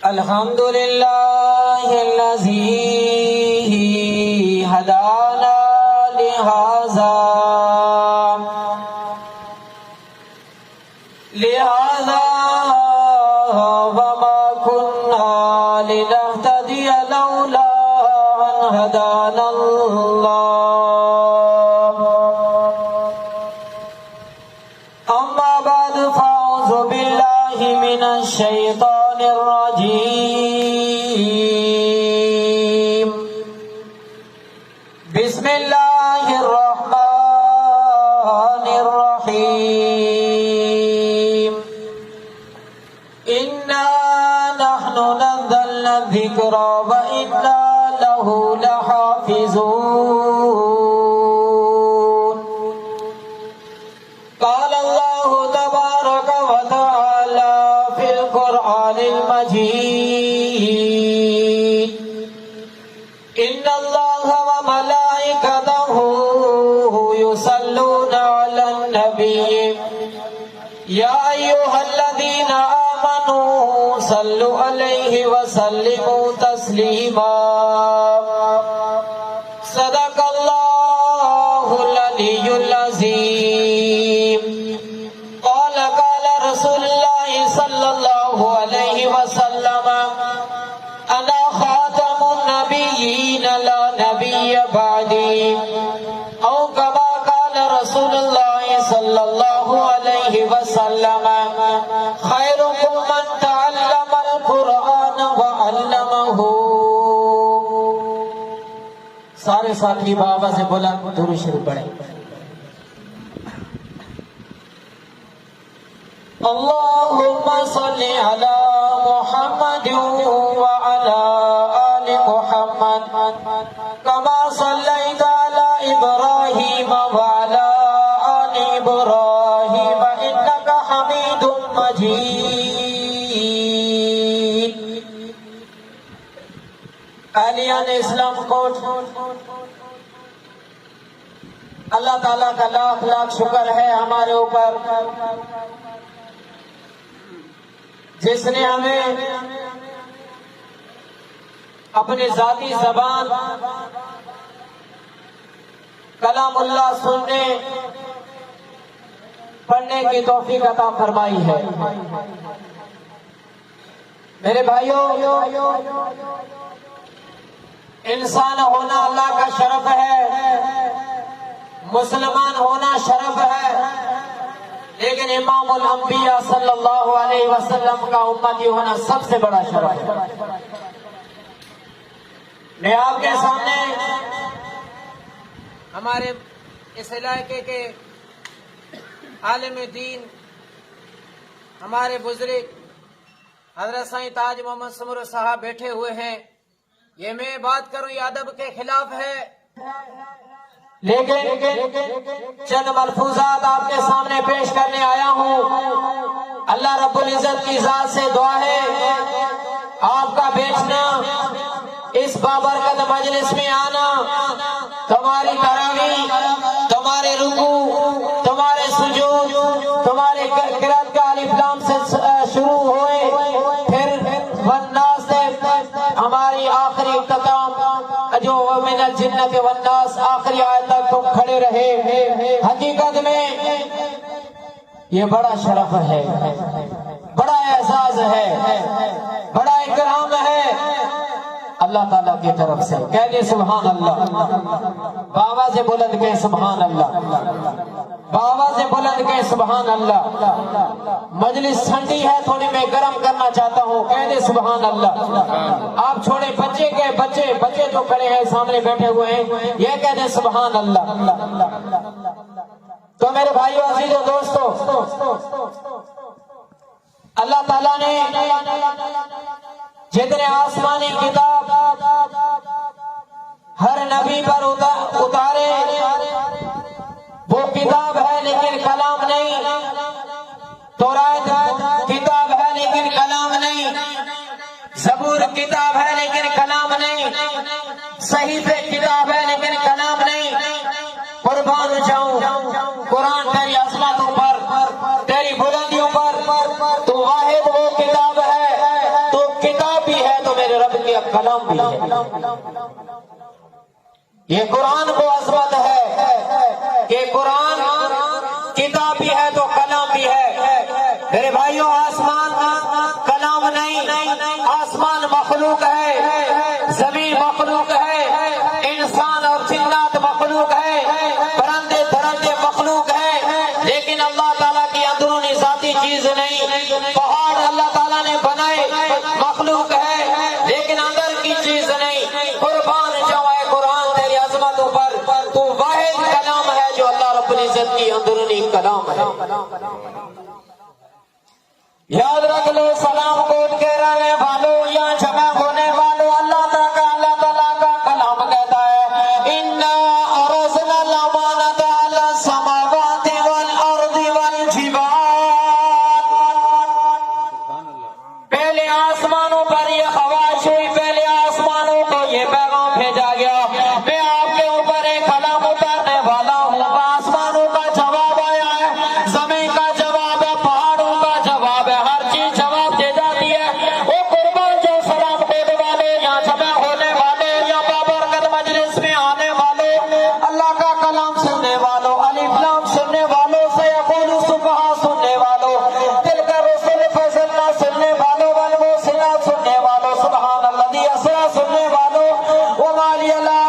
الحمد لله الذي هدانا لهذا وما كنا لنهتدي لولا أن هدانا الله أما بعد فأعوذ بالله من الشيطان الرجيم بسم الله الرحمن الرحيم إنا نحن نزلنا الذكر وإنا له لحافظون قال الله تبارك وتعالى في القرآن المجيد إن الله وملائكته يصلون على النبي يا أيها الذين آمنوا صلوا عليه وسلموا تسليما صدق الله العلي العظيم قال رسول الله صلى الله عليه وسلم أنا خاتم النبيين لا نبي بعدي أو كما قال رسول الله صلى الله عليه وسلم خيركم من تعلم القرآن وعلمه. سارے ساتھی بابا سے بولا درود شریف پڑھیں. اللهم صل على محمد وعلى آل محمد كما صليت على إبراهيم وعلى آل إبراهيم إنك حميد مجيد. اہلیان اسلام کوٹ، اللہ تعالیٰ کا لاکھ لاکھ شکر ہے ہمارے اوپر، جس نے ہمیں اپنے ذاتی زبان کلام اللہ سننے پڑھنے کی توفیق عطا فرمائی ہے. میرے بھائیوں، انسان ہونا اللہ کا شرف ہے، مسلمان ہونا شرف ہے، لیکن امام الانبیاء صلی اللہ علیہ وسلم کا امتی ہونا سب سے بڑا شرف ہے. میں آپ کے سامنے ہمارے اس علاقے کے عالم دین، ہمارے بزرگ حضرت سائیں تاج محمد سمر صاحب بیٹھے ہوئے ہیں. یہ میں بات کروں یہ ادب کے خلاف ہے، لیکن چند ملفوظات آپ کے سامنے پیش کرنے آیا ہوں. اللہ رب العزت کی ذات سے دعا ہے آپ کا بیٹھنا، اس بابرکت مجلس میں آنا، تمہاری تراویح، تمہارے رکوع، تمہارے سجود، تمہارے قرات کا الف لام سے شروع ہوئے، پھر والناس سے ہماری آخری اختتام جو من الجنت والناس آخری آیت تک تم کھڑے رہے. حقیقت میں یہ بڑا شرف ہے، بڑا اعزاز ہے، بڑا اکرام ہے اللہ تعالیٰ کی طرف سے. کہیے سبحان اللہ. بابا سے بلند کہ سبحان اللہ، بابا سے بلند کہ سبحان اللہ. مجلس ٹھنڈی ہے، تھوڑی میں گرم کرنا چاہتا ہوں. کہیے سبحان اللہ. آپ چھوڑے بچے کے بچے جو کھڑے ہیں سامنے بیٹھے ہوئے ہیں، یہ کہتے سبحان اللہ. تو میرے بھائیو عزیز و دوستو، اللہ تعالیٰ نے جتنے آسمانی کتاب ہر نبی پر اتارے وہ کتاب ہے لیکن کلام نہیں. تورات کتاب ہے لیکن کلام نہیں. زبور کتاب ہے لیکن کلام نہیں. صحیفے کتاب ہے لیکن کلام نہیں. قربان جاؤں قرآن تیری عظمتوں پر، تیری بلندیوں پر تو واحد وہ کتاب ہے، تو کتاب بھی ہے تو میرے رب کے کلام بھی ہے۔ یہ قرآن کو عظمت ہے کہ قرآن کتاب بھی ہے تو کلام بھی ہے۔ میرے بھائیوں، آسمان کلام نہیں، آسمان مخلوق ہے، زمین مخلوق ہے، انسان اور جنات مخلوق ہے، پرندے درندے مخلوق ہے، لیکن اللہ تعالیٰ کی اندرونی ذاتی چیز نہیں۔ پہاڑ اللہ تعالیٰ نے بنائے مخلوق ہے لیکن اندر کی چیز نہیں۔ قربان جاؤ اے قرآن تیری عظمتوں پر، تو واحد کلام ہے جو اللہ رب العزت کی اندرونی کلام ہے۔ یاد رکھ لو، سلام کوٹ کے رہنے والوں یا جمع ہونے والوں، اللہ تعالیٰ کا کلام کہتا ہے اِنَّا عَرَضْنَا الْأَمَانَةَ عَلَى السَّمَاوَاتِ وَالْأَرْضِ وَالْجِبَالِ۔ پہلے آسمانوں پر یہ خواہش ہوئی، پہلے آسمانوں کو یہ پیغام بھیجا گیا، میں آپ کے اوپر ایک کلام اتارنے والا ہوں۔ آسمانوں کا جواب آیا ہے، زمین کا جواب ہے، پہاڑوں کا جواب ہے، ہر چیز جواب دے جاتی ہے۔ وہ قربان جو سلام دینے والے یا جمع ہونے والے یا بابرکت مجلس میں آنے والوں، اللہ کا کلام سننے والوں، الف لام سننے والوں، سیقول السفہاء سننے والوں، تلک الرسل فضلنا سننے والوں، والمرسلات سننے والوں، سبحان الذی اسریٰ سننے والوں، وما لی لا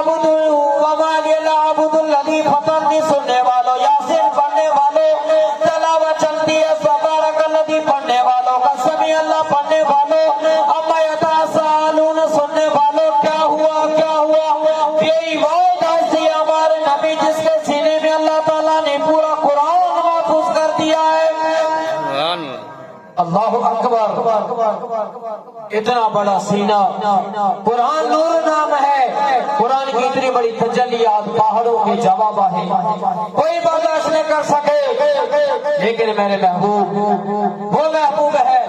اعبد الذی فطرنی سننے والوں، یاسین پڑھنے والوں، تلاوت چلتی ہے تبارک الذی پڑھنے والوں کا، سمیع اللہ پڑھنے والوں، اما یتساءلون سننے والوں، کیا ہوا، یہی وہ ہستی ہمارے نبی جس کے سینے میں اللہ تعالیٰ نے پورا قرآن محفوظ کر دیا ہے۔ اللہ اکبر، اتنا بڑا سینہ، قرآن نور نام ہے، قرآن کی اتنی بڑی تجلیات پہاڑوں کے جواب ہے، کوئی برداشت نہیں کر سکے، لیکن میرے محبوب وہ محبوب ہے۔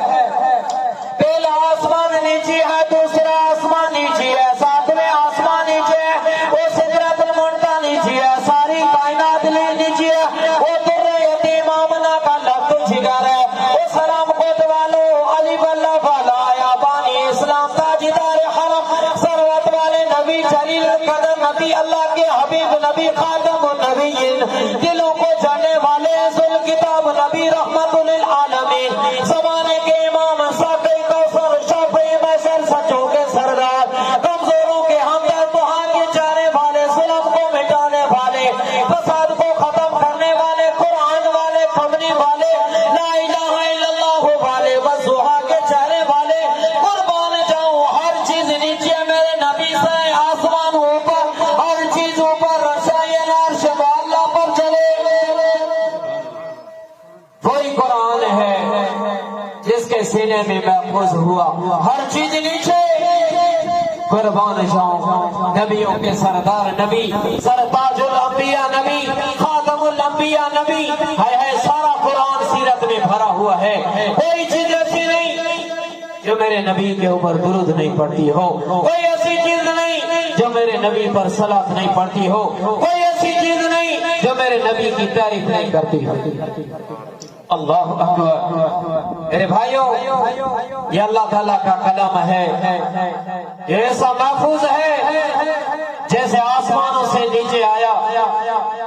پہلا آسمان نیچے ہے، دوسرا آسمان نیچے ہے، ساتویں آسمان نیچے ہے، وہ سدرۃ المنتہا نیچے ہے، ساری کائنات نیچے ہے، وہ در یتیم آمنہ کا لب جگر ہے، وہ سلام خود والو علی اللہ والا یا بانی اسلام تاجدار حرم ثروت والے نبی جلیل القدر نبی اللہ کے حبیب نبی خاتم النبیین دلوں کو جانے والے ذل کتاب نبی رحمت للعالمین زمانے کے امام ساقی کوثر شافعی محشر سچوں کے سردار کمزوروں کے ہمدرد وہاں کے جانے والے ظلم کو مٹانے والے فساد کو ختم کرنے والے قرآن والے کمنی والے لا الہ الا اللہ والے وضحا کے چہرے والے قربان جاؤں ہر چیز نیچے میرے نبی سے آسمان اوپر ہر چیز اوپر رسائی عرش اللہ پر چلے وہی قرآن ہے جس کے سینے میں محفوظ ہوا ہر چیز نیچے قربان جاؤں نبیوں کے سردار نبی سرتاج الانبیاء نبی خاتم الانبیاء نبی ہے سارا قرآن سیرت میں بھرا ہوا ہے کوئی چیز ایسی نہیں جو میرے نبی کے اوپر درود نہیں پڑتی ہو کوئی ایسی چیز نہیں جو میرے نبی پر صلاۃ نہیں پڑتی ہو کوئی ایسی چیز نہیں جو میرے نبی کی تعریف نہیں کرتی ہو اللہ اکبر میرے بھائیوں یہ اللہ تعالیٰ کا کلام ہے یہ ایسا محفوظ ہے جیسے آسمانوں سے نیچے آیا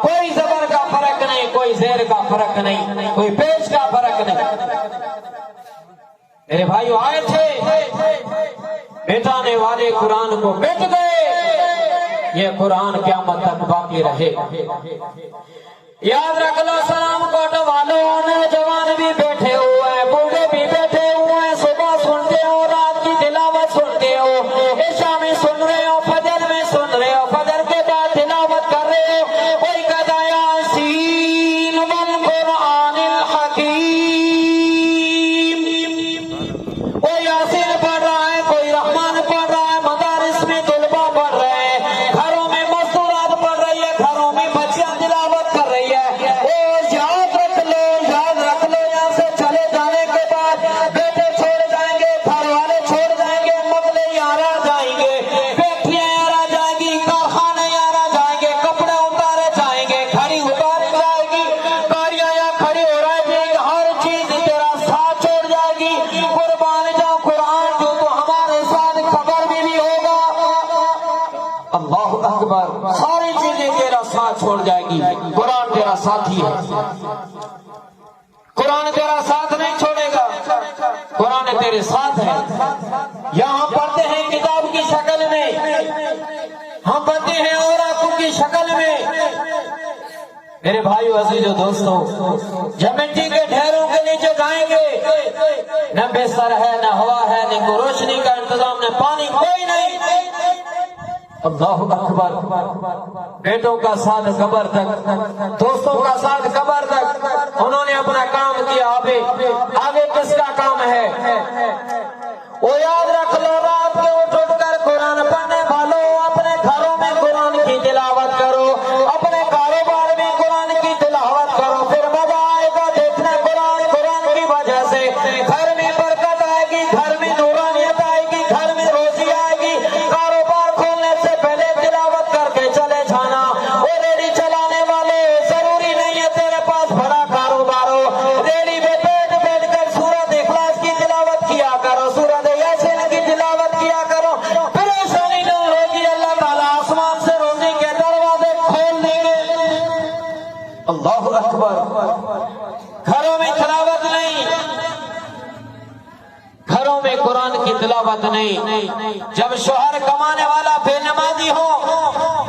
کوئی زبر کا فرق نہیں کوئی زیر کا فرق نہیں کوئی پیش کا فرق نہیں میرے بھائیوں آئے تھے مٹانے والے قرآن کو مٹ گئے یہ قرآن قیامت تک باقی رہے یاد رکھ لو سلام کوٹ والوں نوجوان بھی بیٹھے ہوئے ہیں بوڑھے بھی بیٹھے ہوئے ہیں صبح سنتے ہو رات کی تلاوت سنتے ہو عشاء میں سن رہے ہو فجر میں سن رہے ہو فجر کے بعد تلاوت کر رہے ہو کوئی کہتا ہے یاسین والقرآن الحکیم کوئی یاسین پڑھ رہا ہے کوئی رحمان پڑھ رہا ہے مدارس میں طلبہ پڑھ رہے ہیں گھروں میں مستورات پڑھ رہی ہے گھروں میں بچیاں تلاوت کر رہی ہے یاد رکھ لو یہاں سے چل قربان جاؤ قرآن جو تو ہمارے ساتھ قبر میں بھی ہوگا. اللہ اکبر. ساری چیزیں تیرا ساتھ چھوڑ جائے گی. قرآن تیرا ساتھی ہے. قرآن تیرا ساتھ نہیں چھوڑے گا. قرآن تیرے ساتھ ہے. یہاں پڑھتے ہیں کتاب کی شکل میں, ہم پڑھتے ہیں اوراقوں کی شکل میں. میرے بھائیو عزیزو دوستو, جب مٹی کے ڈھیروں کے نیچے جائیں گے, نہ بستر ہے, نہ ہوا ہے, نہ کوئی روشنی کا انتظام, نہ پانی, کوئی نہیں. اللہ اکبر. بیٹوں کا ساتھ قبر تک, دوستوں کا ساتھ قبر تک. انہوں نے اپنا کام کیا. آگے کس کا کام ہے؟ وہ یاد رکھ لو, رات کے اٹھ کر قرآن پڑھنے والوں, اپنے گھروں میں قرآن کی تلاوت کرو, اپنے کاروبار میں قرآن کی تلاوت کرو. پھر مزہ آئے گا دیکھنا. قرآن کی وجہ سے گھر میں برکت آئے گی, گھر میں نورانیت آئے گی, گھر میں روزی آئے گی. کاروبار کھولنے سے پہلے تلاوت کر کے چلے جانا. وہ ریڑھی چلانے والے, ضروری نہیں ہے تیرے پاس بڑا کاروبار ہو. ریڑھی میں بیٹھ کر سورۃ اخلاص کی تلاوت کیا کرو, سورۃ یاسین کی تلاوت کیا کرو. پریشانی نہ ہوگی, اللہ تعالیٰ آسمان سے روزی کے دروازے کھول دیں گے. اللہ اکبر. گھروں میں تلاوت نہیں, گھروں میں قرآن کی تلاوت نہیں. جب شوہر کمانے والا بے نمازی ہو,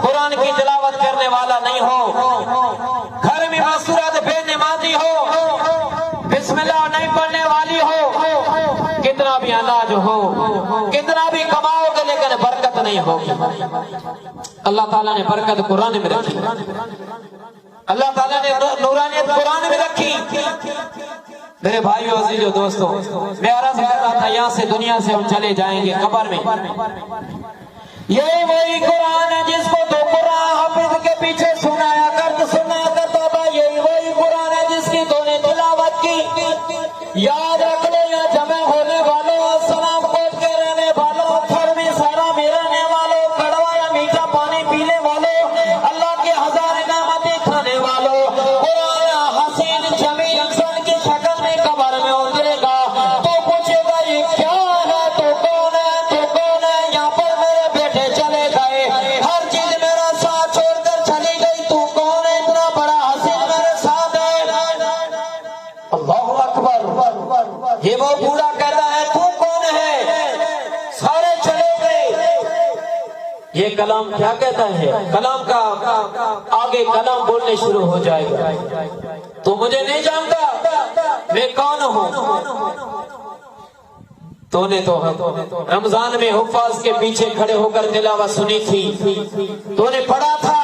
قرآن کی تلاوت کرنے والا نہیں ہو, گھر میں مسورت بے نمازی ہو, بسم اللہ نہیں پڑھنے والی ہو, کتنا بھی اناج ہو, کتنا بھی کماؤ گے, لیکن برکت نہیں ہوگی. اللہ تعالیٰ نے برکت قرآن میں رکھی. اللہ تعالیٰ نے نورانیت قرآن میں رکھی. میرے بھائیو عزیزو دوستو, میں عرض کر رہا تھا, یہاں سے دنیا سے ہم چلے جائیں گے قبر میں. یہی وہی قرآن ہے جس کو تو قرآن حافظ کے پیچھے سنایا کرتا تھا. یہی وہی قرآن ہے جس کی تو نے تلاوت کی. یاد رکھ لو, یہاں جمع ہونے والوں, سلام کوٹ کے رہنے والوں, گھر میں سارا میں رہنے والوں, کڑوا یا میٹھا پانی پینے والوں, اللہ کے ہزار نعمتیں کھانے والوں, قرآن حسین جمیل انسان کی شکل میں قبر میں اترے گا. تو پوچھے گا یہ کیا ہے, تو کون ہے, تو کون ہے. یہاں پر میرے بیٹے چلے گئے, ہر چیز میرا ساتھ چھوڑ کر چلی گئی, تو کون ہے, اتنا بڑا حسین میرے ساتھ ہے. اللہ اکبر. یہ وہ بوڑھا کہتا ہے تو کون ہے, سارے چلے گئے. یہ کلام کیا کہتا ہے؟ کلام کا آگے کلام بولنے شروع ہو جائے گا. تو مجھے نہیں جانتا میں کون ہوں. تو نے تو رمضان میں حفاظ کے پیچھے کھڑے ہو کر تلاوت سنی تھی, تو نے پڑھا تھا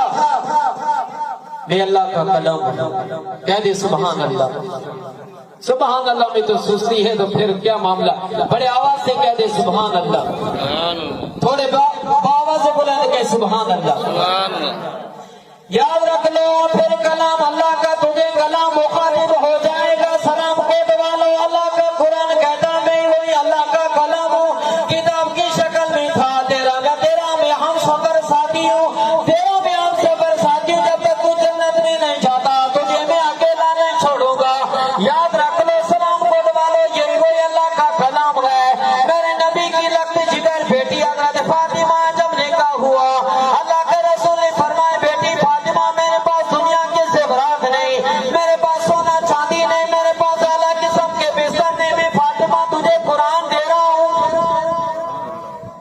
میں اللہ کا کلام ہوں. کہہ دے سبحان اللہ. سبحان اللہ میں تو سستی ہے, تو پھر کیا معاملہ. بڑے آواز سے کہہ دے سبحان اللہ, تھوڑے آواز سے بلند کہ سبحان اللہ. یاد رکھ لو, پھر کلام اللہ کا تجھے کلام مخاطب ہو جائے گا. سلام کوٹ والوں, اللہ کا قرآن کہتا میں وہی اللہ کا کلام ہوں. کتاب کی شکل میں تھا تیرا, نہ تیرا میں ہم سفر ساتھی ہوں, تیرا میں ہم سفر ساتھی ہوں. جب تک تو جنت میں نہیں جاتا تجھے میں اکیلا نہیں چھوڑوں گا. یاد رکھ لو سلام کوٹ والوں, یہ وہی اللہ کا کلام ہے. میرے نبی کی لگتی جگر بیٹی حضرت فاطمہ جب نکاح ہوا, اللہ کے رسول نے فرمایا بیٹی فاطمہ میرے پاس دنیا کے زیورات نہیں, میرے پاس سونا چاندی نہیں, میرے پاس اعلیٰ قسم کے بستر نہیں, میں فاطمہ تجھے قرآن دے رہا ہوں.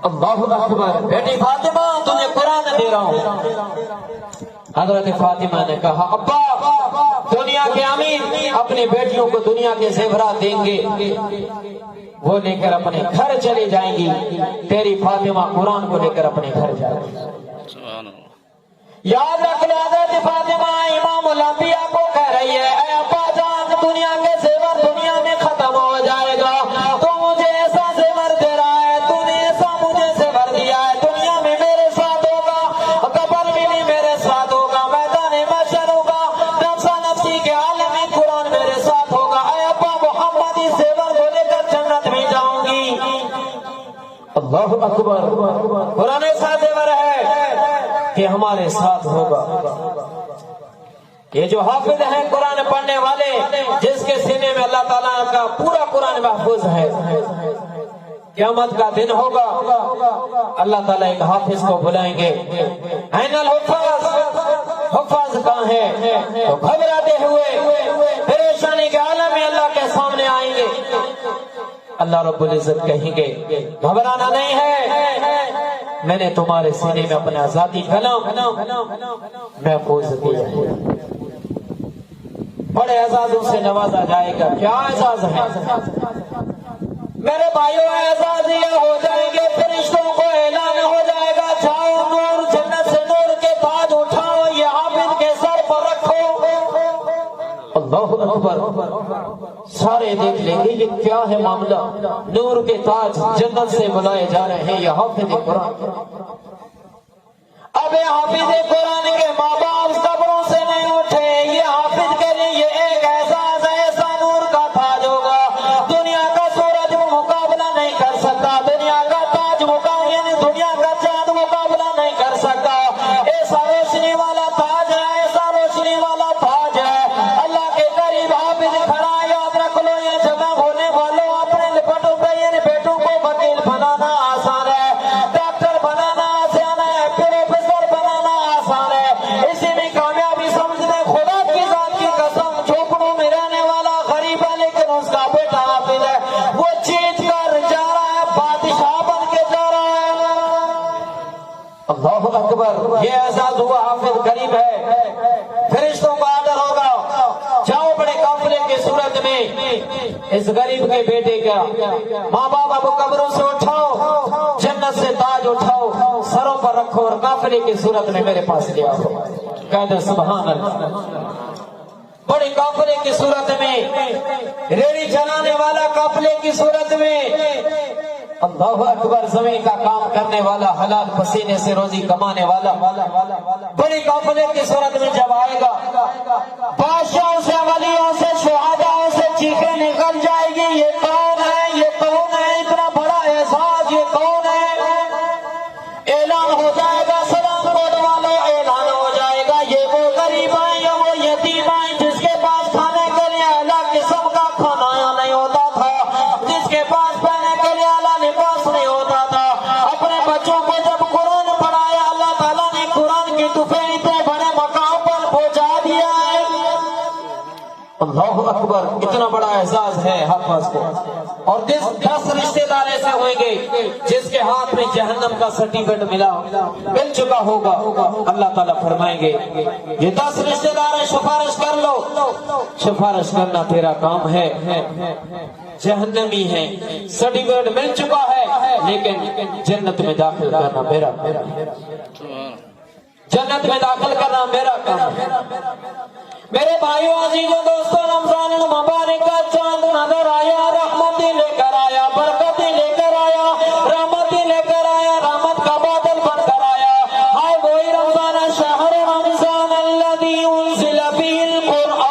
اللہ اکبر. بیٹی فاطمہ تجھے قرآن دے رہا ہوں. حضرت فاطمہ نے کہا ابا, دنیا کے امیر اپنی بیٹیوں کو دنیا کے زیورات دیں گے, وہ لے کر اپنے گھر چلی جائیں گی. تیری فاطمہ قرآن کو لے کر اپنے گھر جائے گی. یاد رکھ لو, حضرت فاطمہ امام الانبیاء کو کہہ رہی ہے اے ابا جان, دنیا کے زیور دنیا میں ختم ہو جائے گا, تو مجھے ایسا زیور دے رہا ہے, تو نے ایسا مجھے زیور دیا ہے, دنیا میں میرے ساتھ ہوگا, قبر میں بھی میرے ساتھ ہوگا, میدان محشر ہوگا, نفسا نفسی کے عالم میں قرآن میرے ساتھ ہوگا. اے ابا محمد اس زیور کو لے کر جنت میں جاؤں گی. اللہ اکبر. قرآن ایسا زیور ہے کہ ہمارے ساتھ ہوگا. یہ جو حافظ ہیں قرآن پڑھنے والے, جس کے سینے میں اللہ اللہ تعالیٰ کا پورا قرآن محفوظ ہے. قیامت کا دن ہوگا اللہ تعالیٰ ایک حافظ کو بلائیں گے. این الحفاظ، حفاظ کہاں ہے؟ تو گھبراتے ہوئے پریشانی کے عالم میں اللہ کے سامنے آئیں گے. اللہ رب العزت کہیں گے گھبرانا نہیں ہے، میں نے تمہارے سینے میں اپنا ذاتی کلام محفوظ کیا ہے. بڑے اعزازوں سے نوازا جائے گا. کیا اعزاز ہے میرے بھائیوں؟ اعزاز یہ ہو جائیں گے، فرشتوں کو اعلان ہو جائے گا جاؤ نور جنت سے نور کے تاج اٹھاؤ، یہ حافظ کے سر پر رکھو. اللہ اکبر. سارے دیکھ لیں گے یہ کیا ہے معاملہ. نور کے تاج جنت سے بلائے جا رہے ہیں، یہ حافظ قرآن. اب یہ حافظ قرآن کے ماں باپ قبروں سے نہیں اٹھے، یہ حافظ کے لیے یہ ایک احساس ہے، ایسا نور کا تاج ہوگا. دنیا کا سورج مقابلہ نہیں کر سکتا، دنیا کا تاج مقابلہ یعنی دنیا کا چاند مقابلہ نہیں کر سکتا. ایسا روشنی والا تاج ہے، ایسا روشنی والا تاج ہے. اللہ کے قریب حافظ کھڑا ہے. یاد رکھ لو یہ جمع ہونے والوں اپنے لپٹوں پہ ان بیٹوں کو وکیل بنانا آسان ہے، ڈاکٹر بنانا آسان ہے، پروفیسر بنانا آسان ہے. اسی میں کامیابی سمجھنے خدا کی ذات کی قسم جھوپڑوں میں رہنے والا غریب ہے لیکن اس کا بیٹا حافظ ہے. وہ جیت کر جا رہا ہے، بادشاہ بن کے جا رہا ہے. اللہ اکبر. یہ احساس ہوا حافظ قریب ہے. فرشتوں کا آرڈر ہوگا جاؤ بڑے قافلے کی صورت میں اس غریب کے بیٹے کا ماں باپ اب قبروں سے اٹھاؤ، جنت سے تاج اٹھاؤ، سروں پر رکھو اور قافلے کی صورت میں میرے پاس لے آؤ. کہہ سبحان اللہ. بڑی قافلے کی صورت میں، ریڑھی چلانے والا قافلے کی صورت میں، اللہ اکبر. زمین کا کام کرنے والا، حلال پسینے سے روزی کمانے والا بڑی قافلے کی صورت میں جب آئے گا، بادشاہوں سے، ولیوں سے، شہداؤں سے چیخیں نکل جائے گی یہ کون ہے، یہ کون ہے، اتنا بڑا احساس یہ کون ہے. اعلان ہو جائے گا سلام کوٹ والوں، اعلان ہو جائے گا یہ وہ غریب ہیں، یہ وہ یتیم ہیں جس کے پاس کھانے کے لیے اعلیٰ قسم کا کھانا نہیں ہوتا تھا، جس کے پاس پہننے کے لیے اعلیٰ لباس نہیں ہوتا تھا. اپنے بچوں کو جب قرآن پڑھایا اللہ تعالیٰ نے قرآن کی تحفے اتنے بڑے مقام پر پہنچا دیا ہے. اللہ اکبر. اتنا بڑا احساس ہے حافظ کو. اور 10 رشتے دار ایسے ہوئیں گے جس کے ہاتھ میں جہنم کا سرٹیفکیٹ مل چکا ہوگا. اللہ تعالیٰ فرمائیں گے یہ 10 رشتے دار ہیں، سفارش کر لو. سفارش کرنا تیرا کام ہے. جہنمی ہے، سرٹیفکیٹ مل چکا ہے لیکن جنت میں داخل کرنا میرا، جنت میں داخل کرنا میرا کام ہے. میرے بھائیوں عزیزوں دوستوں، رمضان المبارک کا چاند نظر آیا، رحمتی لے کر آیا، برکتی لے کر آیا، رحمتی لے کر آیا، رحمت کا بادل بن کر آیا. ہائے وہی رمضان، شہر رمضان الذی انزل فیہ القرآن،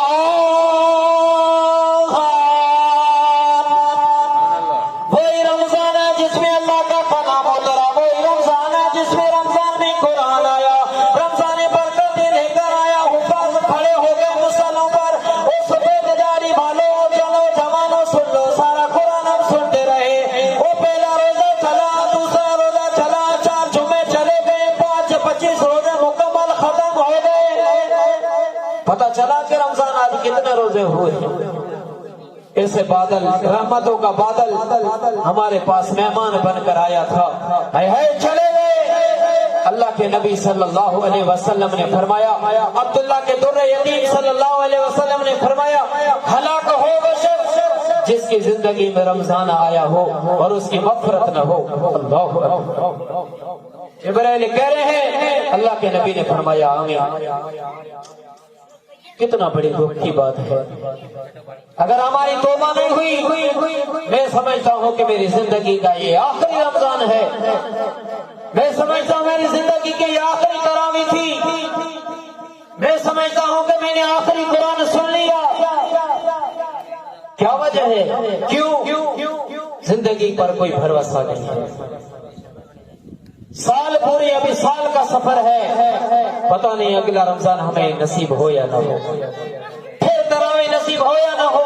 وہی رمضان ہے جس میں اللہ کا کلام اترا، وہی رمضان ہے جس میں رمضان میں قرآن آیا، رمضان برکتی لے کر آیا. حفاظ کھڑے ہو گئے مسلوں پر، وہ سفید داڑھی والوں چلو جوانوں سن لو، سارا قرآن ہم سنتے رہے. وہ پہلا روزہ چلا، دوسرا روزہ چلا، 4 جمعے چلے گئے، 25 روزے مکمل ختم ہو گئے. پتہ چلا کہ رمضان آج کتنے روزے ہوئے. ایسے بادل، رحمتوں کا بادل ہمارے پاس مہمان بن کر آیا تھا. چلے گئے. اللہ کے نبی صلی اللہ علیہ وسلم نے فرمایا، عبداللہ کے در یتیم صلی اللہ علیہ وسلم نے فرمایا، ہلاک ہو وہ شخص جس کی زندگی میں رمضان آیا ہو اور اس کی مغفرت نہ ہو. اللہ اکبر. جبرائیل کہہ رہے ہیں، اللہ کے نبی نے فرمایا آمین. کتنا بڑی دکھ کی بات ہے. اگر ہماری توبہ نہیں ہوئی، میں سمجھتا ہوں کہ میری زندگی کا یہ آخری رمضان ہے. میں سمجھتا ہوں میری زندگی کی یہ آخری تراویح تھی. میں سمجھتا ہوں کہ میں نے آخری قرآن سن لیا. کیا وجہ ہے؟ کیوں؟ زندگی پر کوئی بھروسہ نہیں ہے. سال پوری، ابھی سال کا سفر ہے، پتہ نہیں اگلا رمضان ہمیں نصیب ہو یا نہ ہو، پھر تراویح نصیب ہو یا نہ ہو.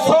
100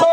100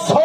100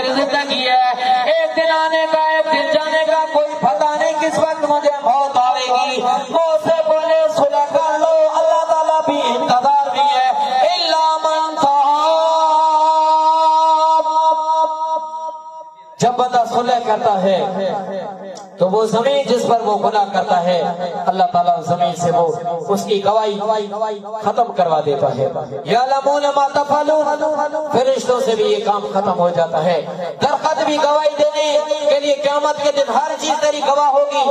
پھر زندگی ہے، ایک دن آنے کا ایک دن جانے کا، کوئی پتہ نہیں کس وقت مجھے موت آئے گی۔ موت سے پہلے صلح کر لو، اللہ تعالیٰ بھی انتظار بھی ہے۔ الا من تاب، جب بندہ صلح کرتا ہے تو وہ زمین جس پر وہ گناہ کرتا ہے اللہ تعالیٰ زمین سے وہ اس کی گواہی ختم کروا دیتا ہے۔ یعلمون ما تفعلون، فرشتوں سے بھی یہ کام ختم ہو جاتا ہے۔ درخت بھی گواہی دینے کے لیے قیامت کے دن ہر چیز تیری گواہ ہوگی۔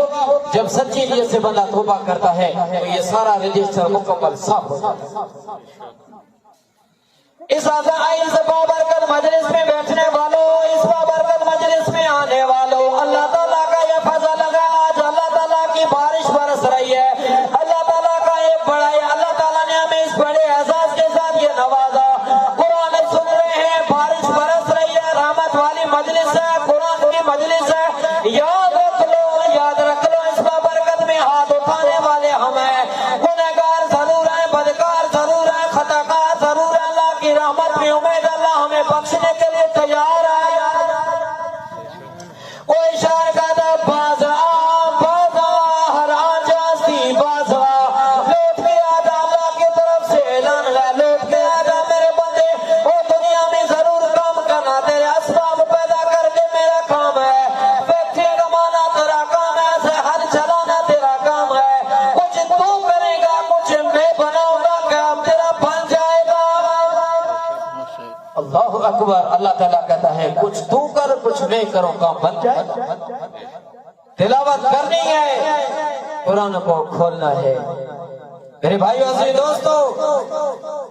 جب سچی نیت سے بندہ توبہ کرتا ہے تو یہ سارا رجسٹر مکمل صاف ہو جاتا ہے۔ اس بابرکت مجلس میں بیٹھنے والوں، اس بابرکت مجلس میں آنے والوں، اللہ تعالیٰ کا یہ فضل ہے، آج اللہ تعالیٰ کی بارش برس رہی ہے، اللہ تعالیٰ کا یہ بڑا ہے، اللہ تعالیٰ نے ہمیں اس بڑے اعزاز کے ساتھ یہ نوازا۔ قرآن سن رہے ہیں، بارش برس رہی ہے، رحمت والی مجلس ہے، قرآن کی مجلس ہے۔ یاد رکھ لو اس بابرکت میں ہاتھ اٹھانے والے ہم ہیں، گنہگار ضرور ہیں، بدکار ضرور ہیں، خطا کار ضرور ہیں، اللہ کی رحمت میں امید اللہ ہمیں بخشنے کے لیے تیار ہے۔ کوئی شاعر کہتا ہے بازا ہر آجازی بازا، لوٹ کے آجا اللہ کی طرف سے اعلان ہے، لوٹ کے آجا میرے بندے، وہ دنیا میں ضرور کام کرنا، تیرے اسباب پیدا کر کے میرا کام ہے، فیکٹری کمانا تیرا کام ہے، شہر چلانا تیرا کام ہے، کچھ تو کرے گا کچھ میں بناؤں گا، کام تیرا بن جائے گا۔ اللہ اکبر، اللہ تعالیٰ کہتا ہے کچھ تو کر کچھ میں کروں، کام بن جائے۔ تلاوت کرنی ہے، قرآن کو کھولنا ہے۔ میرے بھائیو عزیز دوستو،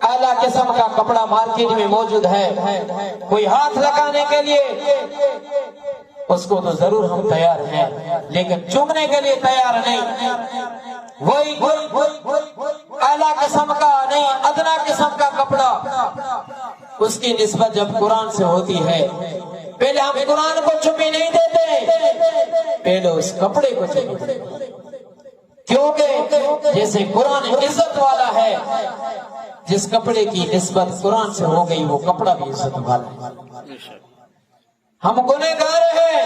اعلیٰ قسم کا کپڑا مارکیٹ میں موجود ہے، کوئی ہاتھ لگانے کے لیے اس کو تو ضرور ہم تیار ہیں، لیکن چومنے کے لیے تیار نہیں۔ وہی اعلیٰ قسم کا نہیں، ادنا قسم کا کپڑا، اس کی نسبت جب قرآن سے ہوتی ہے، پہلے ہم قرآن کو چومی نہیں دیتے، پہلے اس کپڑے کو چومی، کیونکہ جیسے قرآن عزت والا ہے، جس کپڑے کی نسبت قرآن سے ہو گئی وہ کپڑا بھی عزت والا ہے۔ ہم گنہگار ہیں،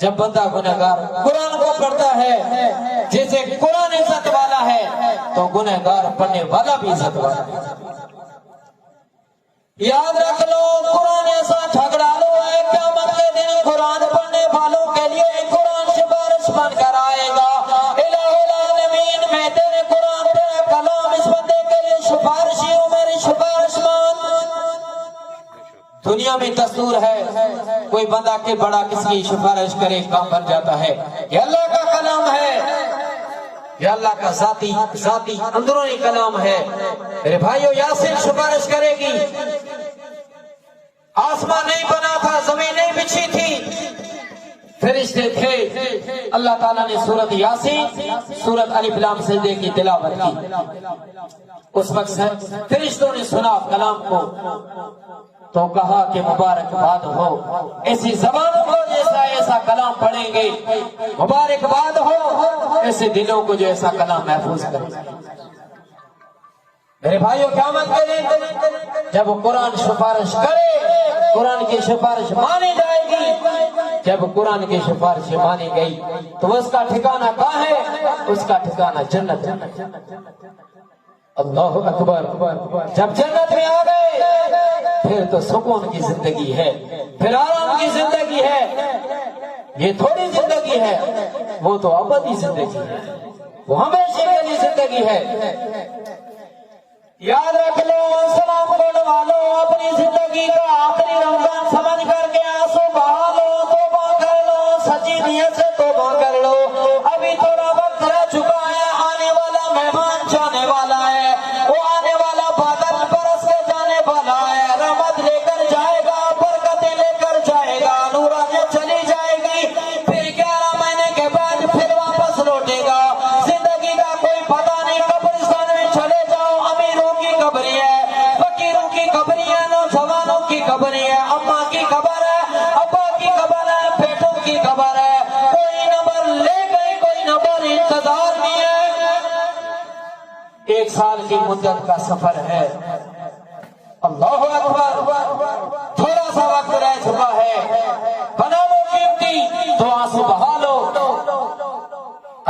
جب بندہ گنہگار قرآن کو پڑھتا ہے، جیسے قرآن عزت والا ہے تو گنہگار پڑھنے والا بھی عزت والا ہے۔ یاد رکھ لو، قرآن ایسا جھگڑا لو ہے، قیامت کے دن قرآن پڑھنے والوں کے لیے قرآن سفارش بن کر آئے گا۔ الہ العالمین، میں تیرے قرآن تیرا کلام اس بندے کے لیے سفارشی ہوں، میری سفارش مان۔ دنیا میں دستور ہے، کوئی بندہ کے بڑا کس کی سفارش کرے کام بن جاتا ہے۔ یہ اللہ کا کلام ہے، یہ اللہ کا ذاتی اندرونی کلام ہے۔ میرے بھائیو، یاسین سفارش کرے گی، آسمان نہیں بنا تھا، زمین نہیں بچھی تھی، فرشتے تھے، اللہ تعالیٰ نے سورت یاسین، سورت الف لام سجدے کی تلاوت کی، اس وقت فرشتوں نے سنا کلام کو تو کہا کہ مبارکباد ہو ایسی زبانوں کو جیسا ایسا کلام پڑھیں گے، مبارکباد ہو ایسے دلوں کو جو ایسا کلام محفوظ کرے۔ میرے بھائیو، قیامت کے دن جب قرآن سفارش کرے، قرآن کی سفارش مانی جائے گی، جب قرآن کی سفارش مانی گئی تو اس کا ٹھکانہ کہاں ہے؟ اس کا ٹھکانہ جنت ہے۔ اللہ اکبر، جب جنت میں آ گئے پھر تو سکون کی زندگی ہے، پھر آرام کی زندگی ہے، یہ تھوڑی زندگی ہے، وہ تو ابدی زندگی ہے، وہ ہمیشہ کے لیے زندگی ہے۔ یاد رکھ لو، سلام پڑھنے والوں، اپنی زندگی کا آخری رمضان سمجھ کر کے آنسو بہا لو، توبہ کر لو، سچی نیت سے توبہ کر لو، ابھی تھوڑا وقت رہ چکا ہے، آنے والا مہمان جانے والا ہے، وہ آنے والا بادل برس کے جانے والا ہے، رحمت لے کر جائے گا، برکتیں لے کر جائے گا، نورانیت چلی جائے گی، پھر 11 مہینے کے بعد پھر واپس لوٹے گا۔ زندگی کا کوئی پتہ نہیں، قبرستان میں چلے جاؤ، امیروں کی قبری ہے، فقیروں کی قبری ہے، نوجوانوں کی قبری ہے، اماں کی قبر ہے، ابا کی قبر ہے، بیٹوں کی قبر ہے، کوئی نمبر لے گئے، کوئی نمبر انتظار میں ہے۔ 1 سال کی مدت کا سفر ہے، اللہ اکبر، تھوڑا سا وقت رہ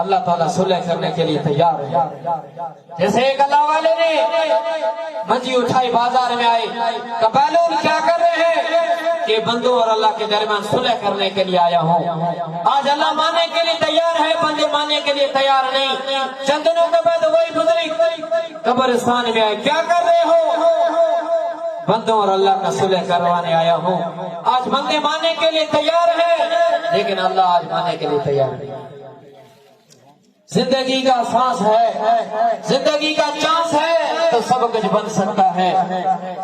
اللہ تعالیٰ صلح کرنے کے لیے تیار ہے. جیسے ایک اللہ والے نے منجی اٹھائی، بازار میں آئے، کبالون کیا کر رہے ہیں کہ بندوں اور اللہ کے درمیان صلح کرنے کے لیے آیا ہوں. آج اللہ ماننے کے لیے تیار ہے، بندے ماننے کے لیے تیار نہیں. چند دنوں کے بعد وہی بزرگ قبرستان میں آئے، کیا کر رہے ہو؟ بندوں اور اللہ کا صلح کروانے آیا ہوں. آج بندے ماننے کے لیے تیار ہے، لیکن اللہ آج ماننے کے لیے تیار نہیں. زندگی کا سانس ہے، زندگی کا چانس ہے تو سب کچھ بن سکتا ہے.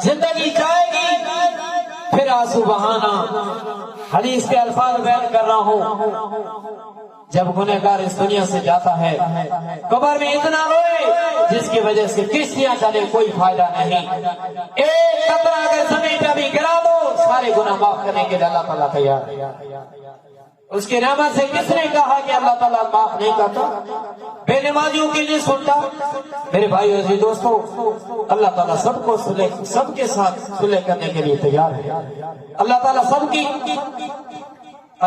زندگی جائے گی پھر آنسو بہانا. حدیث کے الفاظ بیان کر رہا ہوں. جب گنہگار اس دنیا سے جاتا ہے قبر میں اتنا روئے جس کی وجہ سے کشتیاں چلے کوئی فائدہ نہیں. ایک قطرہ اگر زمین پہ بھی گرا دو سارے گناہ معاف کرنے کے لیے اللہ تعالیٰ تیار ہے. اس کی رحمت سے کس نے کہا کہ اللہ تعالیٰ معاف نہیں کرتا؟ بے نمازیوں کی نہیں سنتا. میرے بھائی عزیز دوستو، اللہ تعالیٰ سب کو سب کے ساتھ صلح کرنے کے لیے تیار ہے. اللہ تعالیٰ سب کی،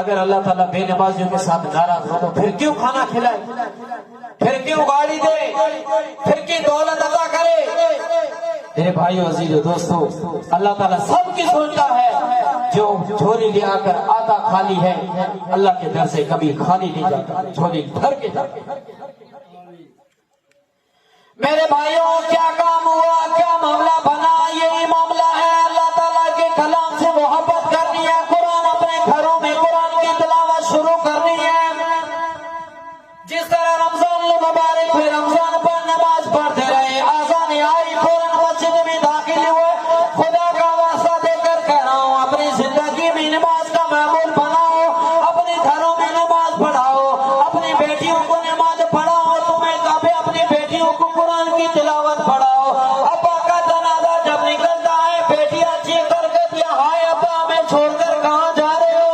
اگر اللہ تعالیٰ بے نمازیوں کے ساتھ ناراض ہو تو پھر کیوں کھانا کھلائے، پھر کیوں گاڑی دے، پھر کیوں دولت عطا کرے؟ میرے بھائیو عزیزو دوستو، اللہ تعالیٰ سب کی سنتا ہے. جو جھولی لے آ کر آتا خالی ہے، اللہ کے در سے کبھی خالی نہیں جاتا، جھولی بھر کے جاتا. میرے بھائیوں، کیا کام ہوا، کیا معاملہ بنا؟ یہی معاملہ ہے اللہ تعالیٰ کے کلام سے محبت کرنی ہے. قرآن اپنے گھروں میں قرآن کی تلاوت شروع کرنی ہے. جس طرح رمضان المبارک میں رمضان پر نماز پڑھتے رہے، آزان آئی فوراً مسجد میں داخل ہوئے. خدا کا واسطہ دے کر کہہ رہا ہوں، اپنی زندگی میں نماز کا معمول بناؤ، اپنے گھروں میں نماز پڑھاؤ، اپنی بیٹیوں کو نماز پڑھاؤ. تمہیں کبھی اپنی بیٹیوں کو قرآن کی تلاوت پڑھاؤ. ابا کا جنازہ جب نکلتا ہے بیٹیاں چیخ کر کہتی ہیں، ہائے ابا ہمیں چھوڑ کر کہاں جا رہے ہو؟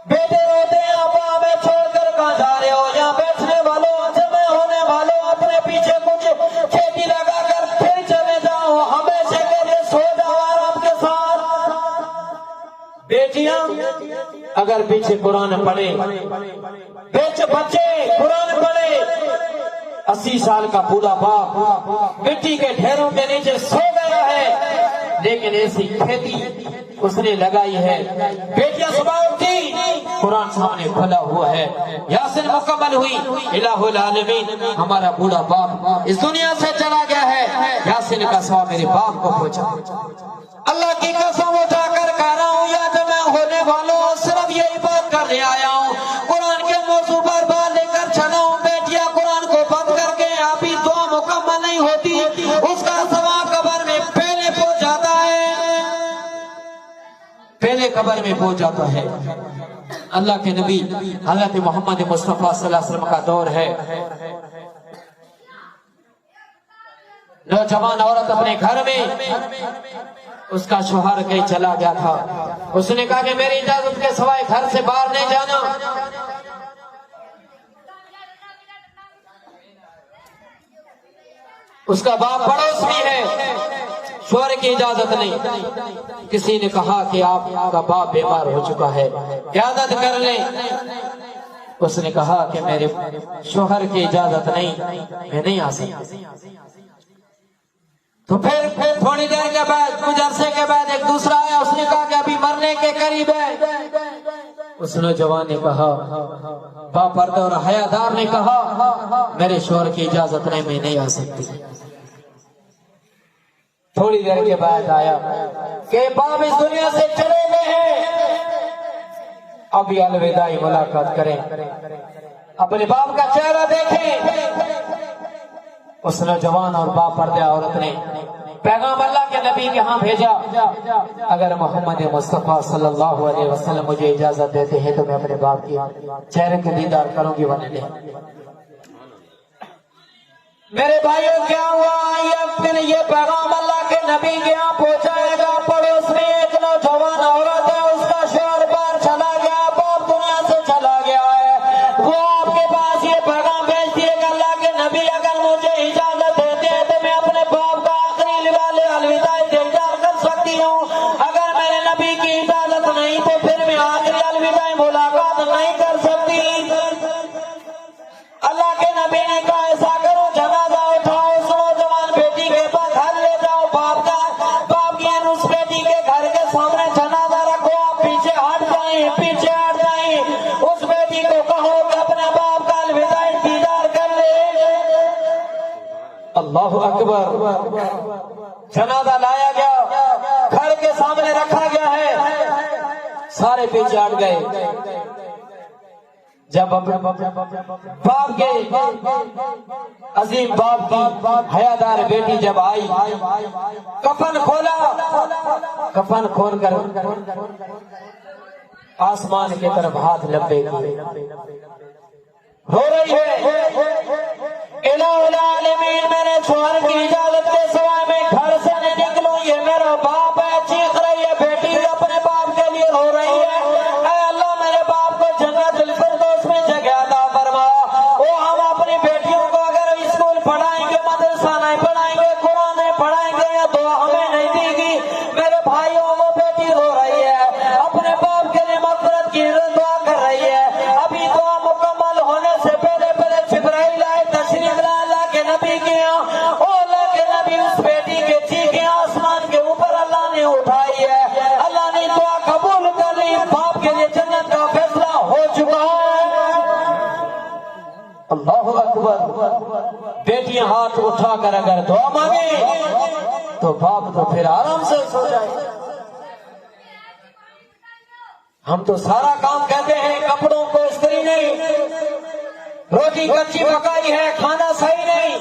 بیٹے روتے ہیں، ابا ہمیں چھوڑ کر کہاں جا رہے ہو؟ یہاں بیٹھنے والوں، جمع ہونے والوں، اپنے پیچھے کچھ کھیتی لگا کر پھر چلے جاؤ، ہمیشہ کے لیے سو جاؤ آرام کے ساتھ. بیٹیاں اگر پیچھے قرآن پڑھے، بچے قرآن پڑھے، 80 سال کا بوڑھا باپ مٹی کے ڈھیروں کے نیچے سو گیا ہے، لیکن ایسی کھیتی اس نے لگائی ہے. بیٹیاں صبح اٹھی، قرآن سامنے کھلا ہوا ہے، یاسین مکمل ہوئی. الہ العالمین، ہمارا بوڑھا باپ اس دنیا سے چلا گیا ہے، یاسین کا ثواب میرے باپ کو پہنچا. اللہ کی قسم اٹھا کر کہہ رہا ہوں، یا جمع ہونے والوں، صرف یہی بات کرنے آیا ہوں، قرآن کے موضوع پر بات لے کر چلا ہوں. بیٹیاں قرآن کو بند کر کے ابھی دعا مکمل نہیں ہوتی، اس کا ثواب قبر میں پہلے پہنچ جاتا ہے، پہلے قبر میں پہنچ جاتا ہے. اللہ کے نبی حضرت محمد مصطفیٰ صلی اللہ علیہ وسلم کا دور ہے. نوجوان عورت اپنے گھر میں، اس کا شوہر کہیں چلا گیا تھا. اس نے کہا کہ میری اجازت کے سوائے گھر سے باہر نہیں جانا. اس کا باپ پڑوس بھی ہے، شوہر کی اجازت نہیں. کسی نے کہا کہ آپ کا باپ بیمار ہو چکا ہے، اجازت کر لیں. اس نے کہا کہ میرے شوہر کی اجازت نہیں، میں نہیں آ سکتا. تو پھر تھوڑی دیر کے بعد، کچھ عرصے کے بعد ایک دوسرا آیا. اس نے کہا کہ ابھی مرنے کے قریب ہے. اس نوجوان نے کہا، باپردہ اور حیادار نے کہا، میرے شوہر کی اجازت نہیں، میں نہیں آ سکتی. تھوڑی دیر کے بعد آیا کہ باپ اس دنیا سے چلے گئے ہیں، ابھی الوداعی ملاقات کریں، اپنے باپ کا چہرہ دیکھیں. اس نوجوان اور باپردہ عورت نے پیغام اللہ کے نبی کے ہاں بھیجا، اگر محمد مصطفیٰ صلی اللہ علیہ وسلم مجھے اجازت دیتے ہیں تو میں اپنے باپ کی چہرے کے دیدار کروں گی ورنہ نہیں. میرے بھائیوں، کیا ہوا؟ یہ پیغام اللہ کے نبی کے ہاں پہنچائے گا. پڑوس میں ایک نوجوان عورت ہے، اس کا شوہر باہر چلا گیا، باپ دنیا سے چلا گیا ہے. وہ آپ کے پاس یہ پیغام بھیجتی ہے کہ اللہ کے نبی اگر مجھے اجازت دیتے ہیں تو میں اپنے باپ کا آخری الوداعی دیدار کر سکتی ہوں. اگر میرے نبی کی اجازت نہیں تو پھر میں آخری الوداعی ملاقات نہیں کر سکتی. اکبر جنازہ لایا گیا، گھر کے سامنے رکھا گیا ہے، سارے پیچھے ہٹ گئے۔ جب باپ کے عظیم باپ کی حیادار بیٹی جب آئی، کفن کھولا، کفن کھول کر آسمان کی طرف ہاتھ لمبے کیے، رو رہی ہے، الہ العالمین میرے شوہر کی اجازت کے سوائے میں گھر سے نہیں نکلوں، یہ میرا باپ ہے، چیخ رہی ہے بیٹی اپنے باپ کے لیے رو رہی ہے، اے اللہ میرے باپ کو جنت الفردوس میں جگہ عطا فرما۔ وہ ہم اپنی بیٹیوں کو اگر اسکول پڑھائیں گے، مدرسہ نہیں پڑھائیں گے، قرآن نہیں پڑھائیں گے، یا دعا ہمیں نہیں دی گی۔ میرے بھائیوں وہ بیٹی رو رہی ہے، اپنے باپ کے لیے مغفرت کی دعا کر رہی ہے۔ ابھی دعا مکمل ہونے سے پہلے جبرائیل آئے، تشریف لا اللہ کے نبی کے یہاں، اور اللہ کے نبی اس بیٹی کے چیخیں آسمان کے اوپر اللہ نے اٹھائی ہے، اللہ نے دعا قبول کر لی، باپ کے لیے جنت کا فیصلہ ہو چکا ہے۔ اللہ اکبر۔ بیٹیاں ہاتھ اٹھا کر اگر دعا مانگے تو باپ تو پھر آرام سے سو جائے۔ ہم تو سارا کام کہتے ہیں، کپڑوں کو استری نہیں، روٹی کچی پکائی ہے، کھانا صحیح نہیں،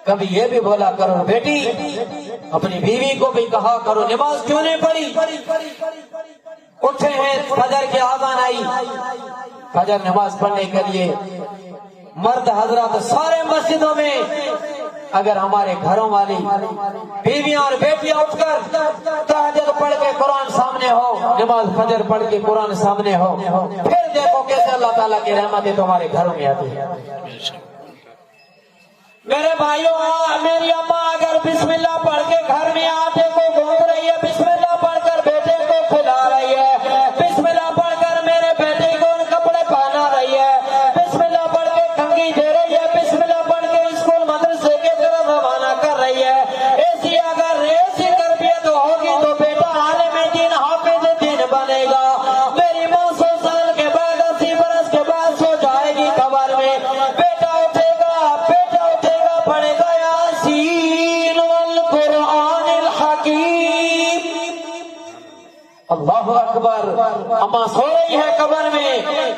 کبھی یہ بھی بولا کرو بیٹی، اپنی بیوی کو بھی کہا کرو نماز کیوں نہیں پڑھی؟ اٹھے ہیں، فجر کی آذان آئی، فجر نماز پڑھنے کے لیے مرد حضرات سارے مسجدوں میں، اگر ہمارے گھروں والی بیویاں اور بیٹیاں اٹھ کر تہجد پڑھ کے قرآن سامنے ہو، نماز فجر پڑھ کے قرآن سامنے ہو، پھر دیکھو کیسے اللہ تعالیٰ کی رحمتیں تمہارے گھروں میں آتی ہیں۔ میرے بھائیوں، میری اماں اگر بسم اللہ پڑھ کے گھر میں آٹے کو گوندھ رہی ہے، بسم اللہ پڑھ کر بیٹے کو کھلا رہی ہے، بسم اللہ پڑھ کر میرے بیٹے کو کپڑے پہنا رہی ہے، بسم اللہ پڑھ کے کنگھی دے رہی ہے، بسم اللہ پڑھ کے اسکول مدرسے کے طرف روانہ کر رہی ہے، ایسی اگر ایسی تربیت ہوگی تو بیٹا عالم دین حافظ دین بنے گا۔ میری ماں 100 سال کے بعد 80 برس کے بعد سو جائے گی قبر میں، بیٹا اٹھے گا، بیٹا اٹھے گا، پڑھے گا یاسین والقرآن الحکیم۔ اللہ اکبر۔ اماں سو رہی ہے قبر میں،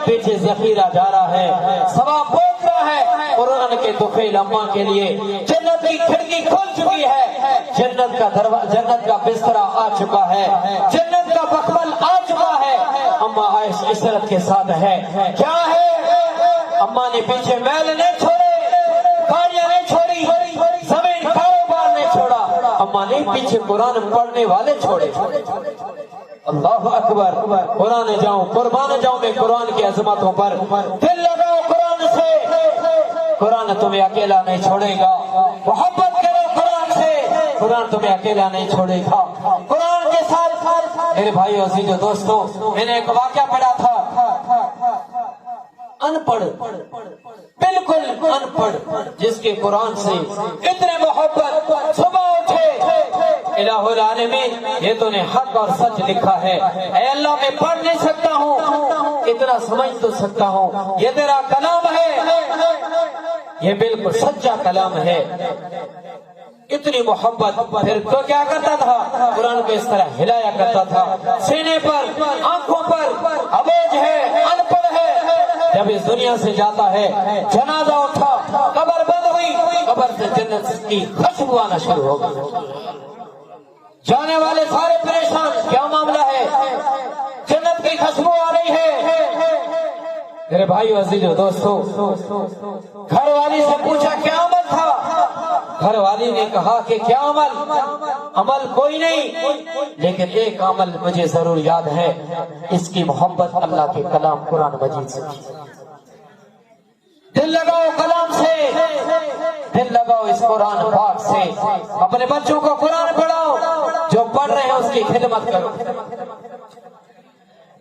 پیچھے ذخیرہ جا رہا ہے، ثواب پہنچتا ہے قرآن کے طفیل اماں کے لیے۔ جنت کی کھڑکی کھل چکی ہے، جنت کا دروازہ، جنت کا بستر آ چکا ہے، جنت کا مخمل آ چکا ہے، اماں عیش عشرت کے ساتھ ہے۔ کیا ہے؟ اماں نے پیچھے محل نہیں چھوڑے، گاڑیاں نہیں چھوڑی، زمین کاروبار نہیں چھوڑا، اماں نے پیچھے قرآن پڑھنے والے چھوڑے۔ اللہ اکبر۔ قرآن جاؤں، قربان جاؤں میں قرآن کی عظمتوں پر، دل لگاؤ قرآن سے، قرآن تمہیں اکیلا نہیں چھوڑے گا، محبت کرو قرآن سے، قرآن تمہیں اکیلا نہیں چھوڑے گا۔ قرآن کے ساتھ میرے بھائی عزیز و دوستوں، میں نے ایک واقعہ پڑھا تھا، ان پڑھ، بالکل ان پڑھ، جس کے قرآن سے اتنے محبت، صبح اٹھے الہ العالمین یہ تو نے حق اور سچ لکھا ہے، اے اللہ میں پڑھ نہیں سکتا ہوں، اتنا سمجھ تو سکتا ہوں، یہ تیرا کلام ہے، یہ بالکل سچا کلام ہے۔ اتنی محبت، پھر تو کیا کرتا تھا؟ قرآن کو اس طرح ہلایا کرتا تھا، سینے پر، آنکھوں پر، ابوج ہے، ان پڑھ ہے۔ جب اس دنیا سے جاتا ہے، جنازہ اٹھا، قبر بند ہوئی، قبر سے جنت کی خوشبو آنا شروع ہو گئی، جانے والے سارے پریشان، کیا معاملہ ہے؟ جنت کی خوشبو آ رہی ہے۔ میرے بھائی عزیز و دوستو، گھر والی سے پوچھا کیا عمل تھا؟ گھر والی نے کہا کہ کیا عمل کوئی نہیں، لیکن ایک عمل مجھے ضرور یاد ہے، اس کی محبت اللہ کے کلام قرآن مجید سے۔ دل لگاؤ کلام سے، دل لگاؤ اس قرآن پاک سے، اپنے بچوں کو قرآن پڑھاؤ، جو پڑھ رہے ہیں اس کی خدمت کرو۔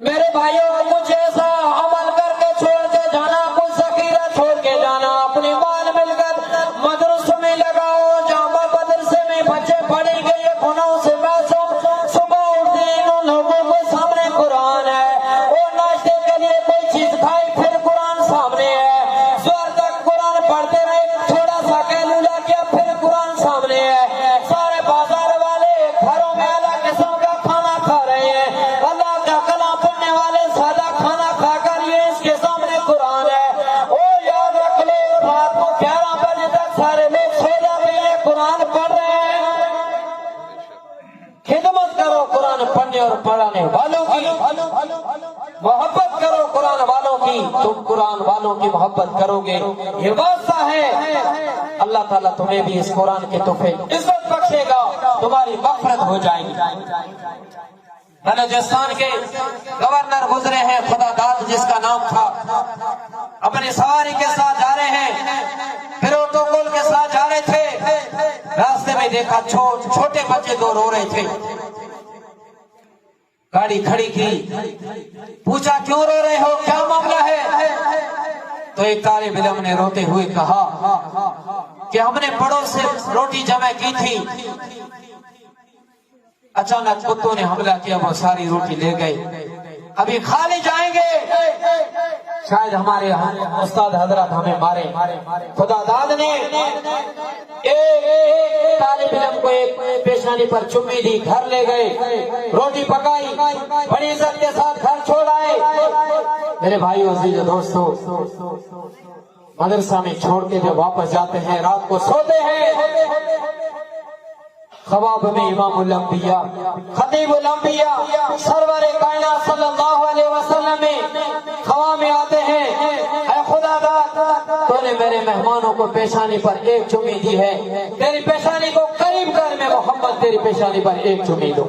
میرے بھائیوں، کچھ ایسا عمل کر کے چھوڑ کے جانا، کچھ ذخیرہ چھوڑ کے جانا، اپنی مال مل کر مدرسوں میں لگاؤ، جہاں مدرسے میں بچے پڑھیں گے یہ گناہوں سے معصوم، صبح اٹھتے ہیں ان لوگوں کو سامنے قرآن ہے، وہ ناشتے کے لیے کوئی چیز کھائی پھر قرآن سامنے ہے، زور تک قرآن پڑھتے رہے، تھوڑا سا کیلولا کیا پھر قرآن اور پڑھانے والوں کی محبت کرو، قرآن والوں کی، تم قرآن والوں کی محبت کرو گے، یہ واسطہ ہے اللہ تعالیٰ تمہیں بھی اس قرآن کے تحفے عزت بخشے گا، تمہاری مغفرت ہو جائے گی۔ بلوچستان کے گورنر گزرے ہیں خدا داد جس کا نام تھا، اپنی سواری کے ساتھ جا رہے ہیں، پروٹوکول کے ساتھ جا رہے تھے، راستے میں دیکھا چھوٹے بچے دو رو رہے تھے، گاڑی کھڑی کی، پوچھا کیوں رو رہے ہو، کیا معاملہ ہے؟ تو ایک طالب علم نے روتے ہوئے کہا کہ ہم نے پڑوس سے روٹی جمع کی تھی، اچانک کتوں نے حملہ کیا، وہ ساری روٹی لے گئے، ابھی کھانے جائیں گے، شاید ہمارے استاد حضرات ہمیں مارے۔ خدا داد نے ایک طالب علم کو ایک پیشانی پر چمی دی، گھر لے گئے، روٹی پکائی، بڑی عزت کے ساتھ گھر چھوڑ آئے۔ میرے بھائیو عزیز دوستو، مدرسہ میں چھوڑ کے جب واپس جاتے ہیں، رات کو سوتے ہیں، خواب میں امام الانبیاء خطیب الانبیاء سرور کائنات صلی اللہ علیہ وسلم میں خواب میں آتے ہیں، اے خدا داد تو نے میرے مہمانوں کو پیشانی پر ایک چمی دی ہے، تیری پیشانی کو قریب کر، میں محمد تیری پیشانی پر ایک چمی دوں،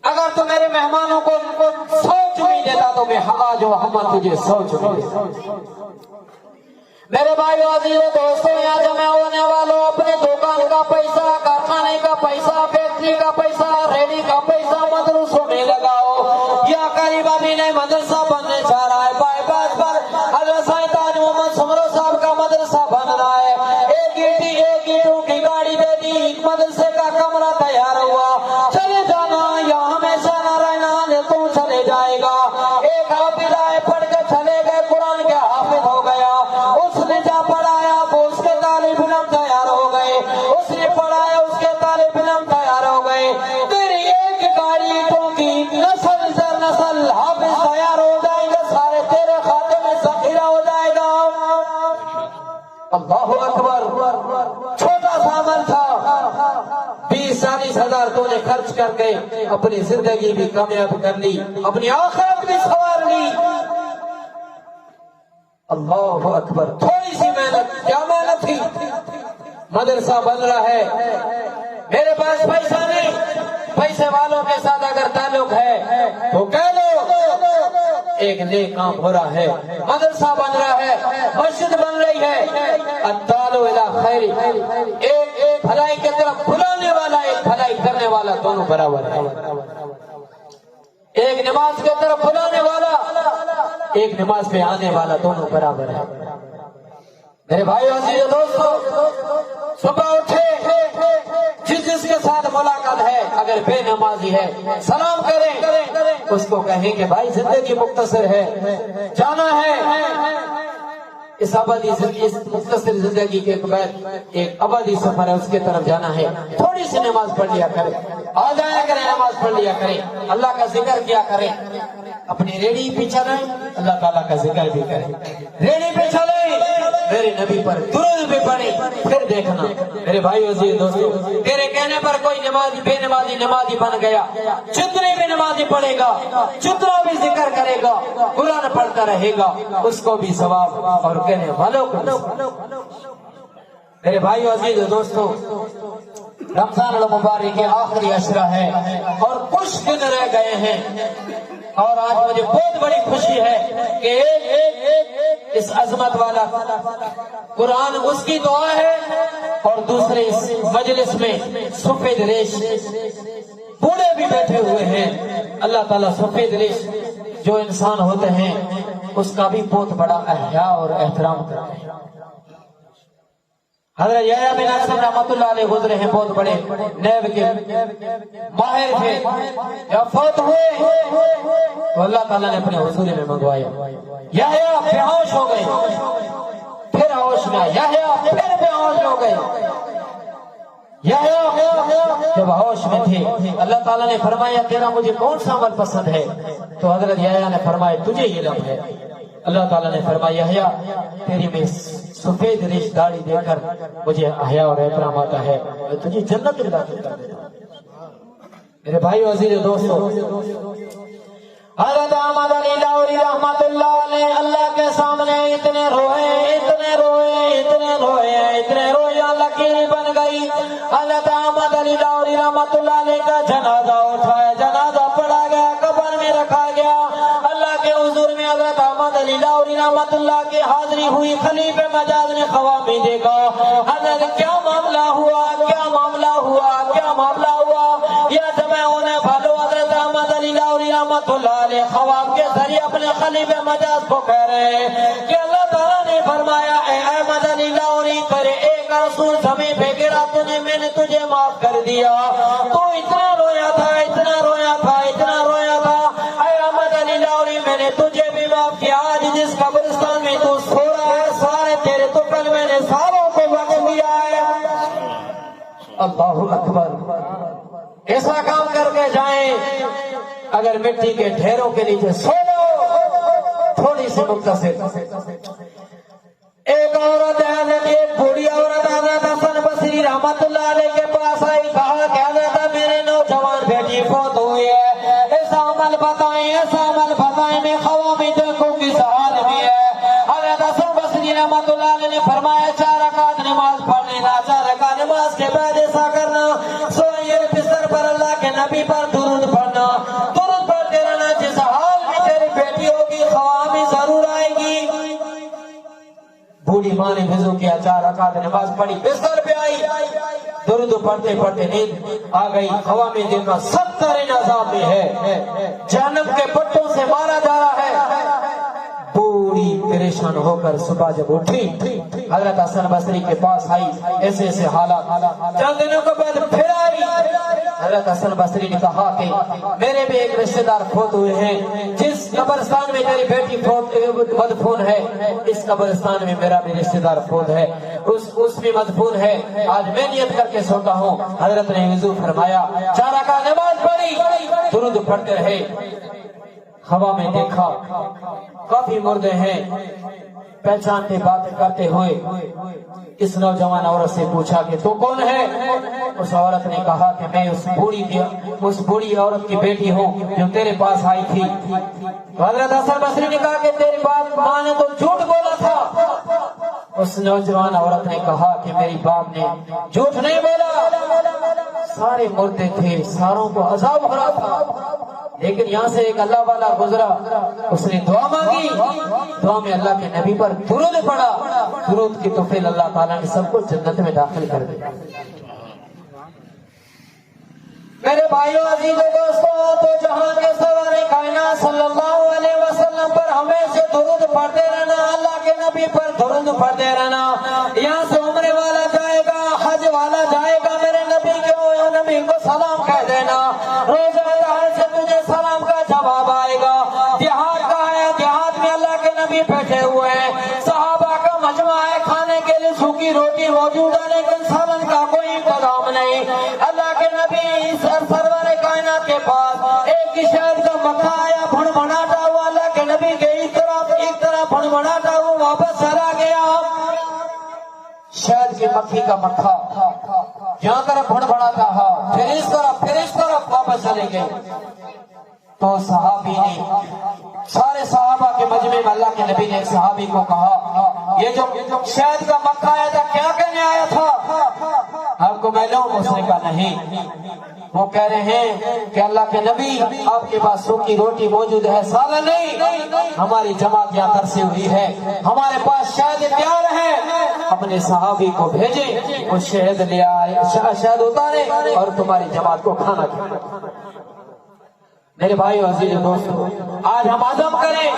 اگر تو میرے مہمانوں کو 100 چمی دیتا تو میں آج محمد تجھے 100 چمی دیتا۔ میرے بھائی عزیز دوستوں، یہاں جمع ہونے والوں، اپنے دکان کا پیسہ، کارخانے کا پیسہ، فیکٹری کا پیسہ، ریڈی کا پیسہ مدرسوں میں لگاؤ، یا قریب ابھی نہیں مدرسہ بننے جا رہا ہے، بائی پاس پر حضرت سید تاج محمد سمرو صاحب کا مدرسہ بن رہا ہے، ایک اینٹوں کی گاڑی دے دی، مدرسے کا کمرہ تیار ہوا، چلے جانا یا ہمیشہ نہ رہنا، تو چلے جائے گا۔ ایک حافظ آئے، پڑھ کے چلے گئے، قرآن کے حافظ ہو گیا، اس نے جا پڑھایا، وہ اس کے طالب علم تیار ہو گئے، اس نے پڑھایا، اس کے طالب علم تیار ہو گئے، تیری ایک گاڑی تو کی نسل در نسل حافظ تیار ہو جائیں گے، سارے تیرے کھاتے میں ذخیرہ ہو جائے گا۔ اللہ اکبر، چھوٹا سا عمل تھا، 20-40 ہزار تو نے خرچ کر کے اپنی زندگی بھی کامیاب کر لی، اپنی آخرت بھی سنوار لی۔ اللہ اکبر، تھوڑی سی محنت، کیا محنت تھی؟ مدرسہ بن رہا ہے، میرے پاس پیسہ نہیں، پیسے والوں کے ساتھ اگر تعلق ہے تو کہہ لو، ایک نیک کام ہو رہا ہے، مدرسہ بن رہا ہے، مسجد بن رہی ہے، الدال الی خیر، ایک بھلائی کی طرف بلانے والا، ایک بھلائی کرنے والا، دونوں برابر ہے، ایک نماز کی طرف بلانے والا، ایک نماز پہ آنے والا، دونوں برابر ہے۔ میرے بھائی عزیز دوستو، صبح اٹھے، جس کے ساتھ ملاقات ہے، اگر بے نمازی ہے سلام کریں، اس کو کہیں کہ بھائی زندگی مختصر ہے، جانا ہے، اس مختصر زندگی کے بعد ایک ابدی سفر ہے، اس کے طرف جانا ہے، تھوڑی سی نماز پڑھ لیا کریں، آ جایا کریں، نماز پڑھ لیا کریں، اللہ کا ذکر کیا کریں، اپنی ریڑھی پہ چلیں، اللہ تعالیٰ کا ذکر بھی کریں، ریڑھی پہ چلیں، میرے نبی پر درود بھی پڑھیں، پھر دیکھنا میرے بھائی عزیز دوستو، تیرے کہنے پر کوئی نمازی بے نمازی بن گیا، جتنے بھی نمازی پڑھے گا، جتنا بھی ذکر کرے گا، قرآن پڑھتا رہے گا، اس کو بھی ثواب اور کہنے والوں کو۔ میرے بھائی عزیز دوستو، رمضان المبارک کے آخری عشرہ ہے اور کچھ دن رہ گئے ہیں، اور آج مجھے بہت بڑی خوشی ہے کہ اس عظمت والا قرآن اس کی دعا ہے، اور دوسرے اس مجلس میں سفید ریش بوڑھے بھی بیٹھے ہوئے ہیں، اللہ تعالیٰ سفید ریش جو انسان ہوتے ہیں اس کا بھی بہت بڑا احیا اور احترام کرتے ہیں۔ حضرت یحییٰ بن اسلم رحمۃ اللہ علیہ گزرے ہیں، بہت بڑے نیب کے ماہر تھے، جب فوت ہوئے تو اللہ تعالیٰ نے اپنے حضور میں منگوایا، یحییٰ بے ہوش ہو گئے، پھر ہوش میں آئے، یحییٰ پھر بے ہوش ہو گئے، یحییٰ جب ہوش میں تھے اللہ تعالیٰ نے فرمایا تیرا مجھے کون سا عمل پسند ہے؟ تو حضرت یحییٰ نے فرمایا تجھے علم ہے۔ اللہ تعالیٰ نے فرمایا یحییٰ تیری میں سفید ریش داڑھی دے کر مجھے حیا اور احترام آتا ہے، میں تجھے جنت دلا دیتا ہوں۔ میرے بھائی عزیز دوستو، حضرت احمد علی لاہوری رحمت اللہ علیہ اللہ کے سامنے اتنے روئے لکیر بن گئی۔ حضرت احمد علی لاہوری رحمت اللہ علیہ کا جنازہ اٹھایا، جنازہ پڑھا گیا، قبر میں رکھا گیا۔ اللہ کے حضور میں حضرت احمد علی لاہوری رحمت اللہ کی حاضری ہوئی۔ خلیفہ مجاز نے خواب میں دیکھا، حضرت کیا معاملہ ہوا، کیا معاملہ ہوا، کیا معاملہ ہوا؟ یا جمع ہونے والوں، حضرت احمد علی لاہوری رحمت اللہ علیہ خواب کے ذریعے اپنے خلیفہ مجاز کو کہہ رہے ہیں کہ اللہ تعالیٰ نے فرمایا اے احمد علی لاہوری تیرے ایک آنسو زمین پہ گرا، میں نے تجھے معاف کر دیا۔ تو اتنا رویا تھا، اتنا رویا تھا، اتنا رویا تھا، اے احمد علی لاہوری میں نے تجھے بھی معاف کیا۔ آج جس قبرستان میں تو سو رہا ہے، سارے تیرے تو کل میں نے ساروں کو بخش دیا ہے۔ اللہ اکبر۔ ایسا کام کر کے جائیں، اگر مٹی کے ڈھیروں کے نیچے سو لو، تھوڑی سی مختصر ایک عورت ہے، ایک بوڑھی عورت حضرت حسن بصری رحمت اللہ علیہ کے پاس آئی، کہا کہ حضرت میرے نوجوان بیٹی فوت ہوئی ہے، ایسا عمل بتائیں، ایسا عمل بتائیں، میں خواہ میں دیکھوں کس حال میں ہے۔ حضرت حسن بصری رحمت اللہ علیہ نے فرمایا 4 رکعت نماز پڑھ لینا، 4 رکعت نماز کے بعد ایسا کرنا، سوئے بستر پر اللہ کے نبی پر درود پڑھنا، درود پڑھتے رہنا، جس حال میں تیری بیٹی ہوگی خواہ میں ضرور آئے گی۔ بوڑھی ماں نے وضو کیا، 4 رکعت نماز پڑھی، بستر پہ آئی، درود پڑھتے پڑھتے نیند آ گئی، خواہ میں دیکھا 70 عذاب میں ہے، جہنم کے پٹوں سے مارا جا رہا ہے۔ بوڑھی پریشان ہو کر صبح جب اٹھی، حضرت حسن بصری کے پاس آئی، ایسے ایسے حالات، چند دنوں کے بعد پھر آئی۔ حضرت حسن بصری نے کہا کہ میرے بھی ایک رشتہ دار فوت ہوئے ہیں، جس قبرستان میں میری بیٹی مدفون ہے، اس قبرستان میں میرا بھی رشتہ دار فوت ہے، اس میں مدفون ہے، آج میں نیت کر کے سوتا ہوں۔ حضرت نے وضو فرمایا، 4 رکعت نماز پڑھی، درود پڑھتے رہے۔ ہوا میں دیکھا کافی مردے ہیں، پہچانتے باتیں کرتے ہوئے اس نوجوان عورت سے پوچھا کہ تو کون ہے؟ اس عورت نے کہا کہ میں اس بوڑھی عورت کی بیٹی ہوں جو تیرے پاس آئی تھی۔ حضرت حسن بصری نے کہا کہ تیری بات ماں نے تو جھوٹ بولا تھا۔ اس نوجوان عورت نے کہا کہ میری باپ نے جھوٹ نہیں بولا، سارے مردے تھے، ساروں کو عذاب ہو رہا تھا، لیکن یہاں سے ایک اللہ والا گزرا، اس نے دعا مانگی، دعا میں اللہ کے نبی پر درود پڑھا، درود کی توفیق اللہ تعالیٰ نے سب کو جنت میں داخل کر دیا۔ میرے بھائیوں عزیزوں دوستوں، تو جہاں کے سرور کائنات صلی اللہ علیہ وسلم پر ہمیشہ درود پڑھتے رہنا، اللہ کے نبی پر درود پڑھتے رہنا۔ یہاں سے عمرے والا جائے گا، حج والا جائے گا، میرے نبی کو سلام کہہ دینا، روزہ سے تجھے سلام کا جواب آئے گا۔ دیہات کا ہے، دیہات میں اللہ کے نبی بیٹھے ہوئے ہیں، صحابہ کا مجمع ہے، کھانے کے لیے سوکھی روٹی موجود ہے، لیکن سالن کا کوئی انتظام نہیں۔ اللہ کے نبی سرور کائنات کے پاس ایک شہد کا مکھا آیا، بھڑبڑاتا ہوا، اللہ کے نبی کے ایک طرف بھڑبڑاتا ہوا واپس چلا گیا۔ شہد کی مکھی کا مکھا جہاں طرف بھڑبڑاتا تھا، پھر اس طرف واپس چلے گئے۔ تو صحابی نے، سارے صحابہ کے مجمع میں اللہ کے نبی نے ایک صحابی کو کہا یہ جو شہد کا مکھا آیا تھا کیا کہنے آیا تھا؟ آپ کو معلوم؟ اس نے کہا نہیں، وہ کہہ رہے ہیں کہ اللہ کے نبی آپ کے پاس سوکھی روٹی موجود ہے، سالن نہیں، ہماری جماعت یہاں ترسی ہوئی ہے، ہمارے پاس شہد تیار ہے، اپنے صحابی کو بھیجیں، وہ شہد لے آئے، شہد اتارے اور تمہاری جماعت کو کھانا کھلائے۔ میرے بھائی عزیز دوستو، آج ہم عزم کریں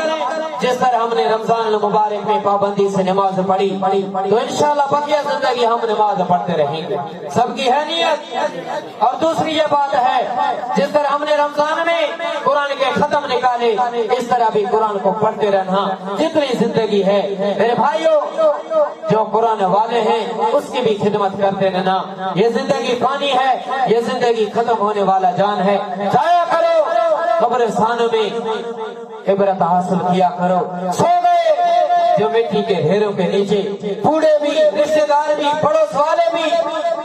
جس طرح ہم نے رمضان المبارک میں پابندی سے نماز پڑھی تو انشاءاللہ بقیہ زندگی ہم نماز پڑھتے رہیں گے، سب کی ہے نیت۔ اور دوسری یہ بات ہے، جس طرح ہم نے رمضان میں قرآن کے ختم نکالے، اس طرح بھی قرآن کو پڑھتے رہنا جتنی زندگی ہے۔ میرے بھائیوں، جو قرآن والے ہیں اس کی بھی خدمت کرتے رہنا، یہ زندگی فانی ہے، یہ زندگی ختم ہونے والا جان ہے، جایا کرو قبرستانوں میں عبرت حاصل کیا کرو۔ سو گئے جو مٹی کے ڈھیروں کے نیچے، بوڑھے بھی، رشتے دار بھی، پڑوس والے بھی،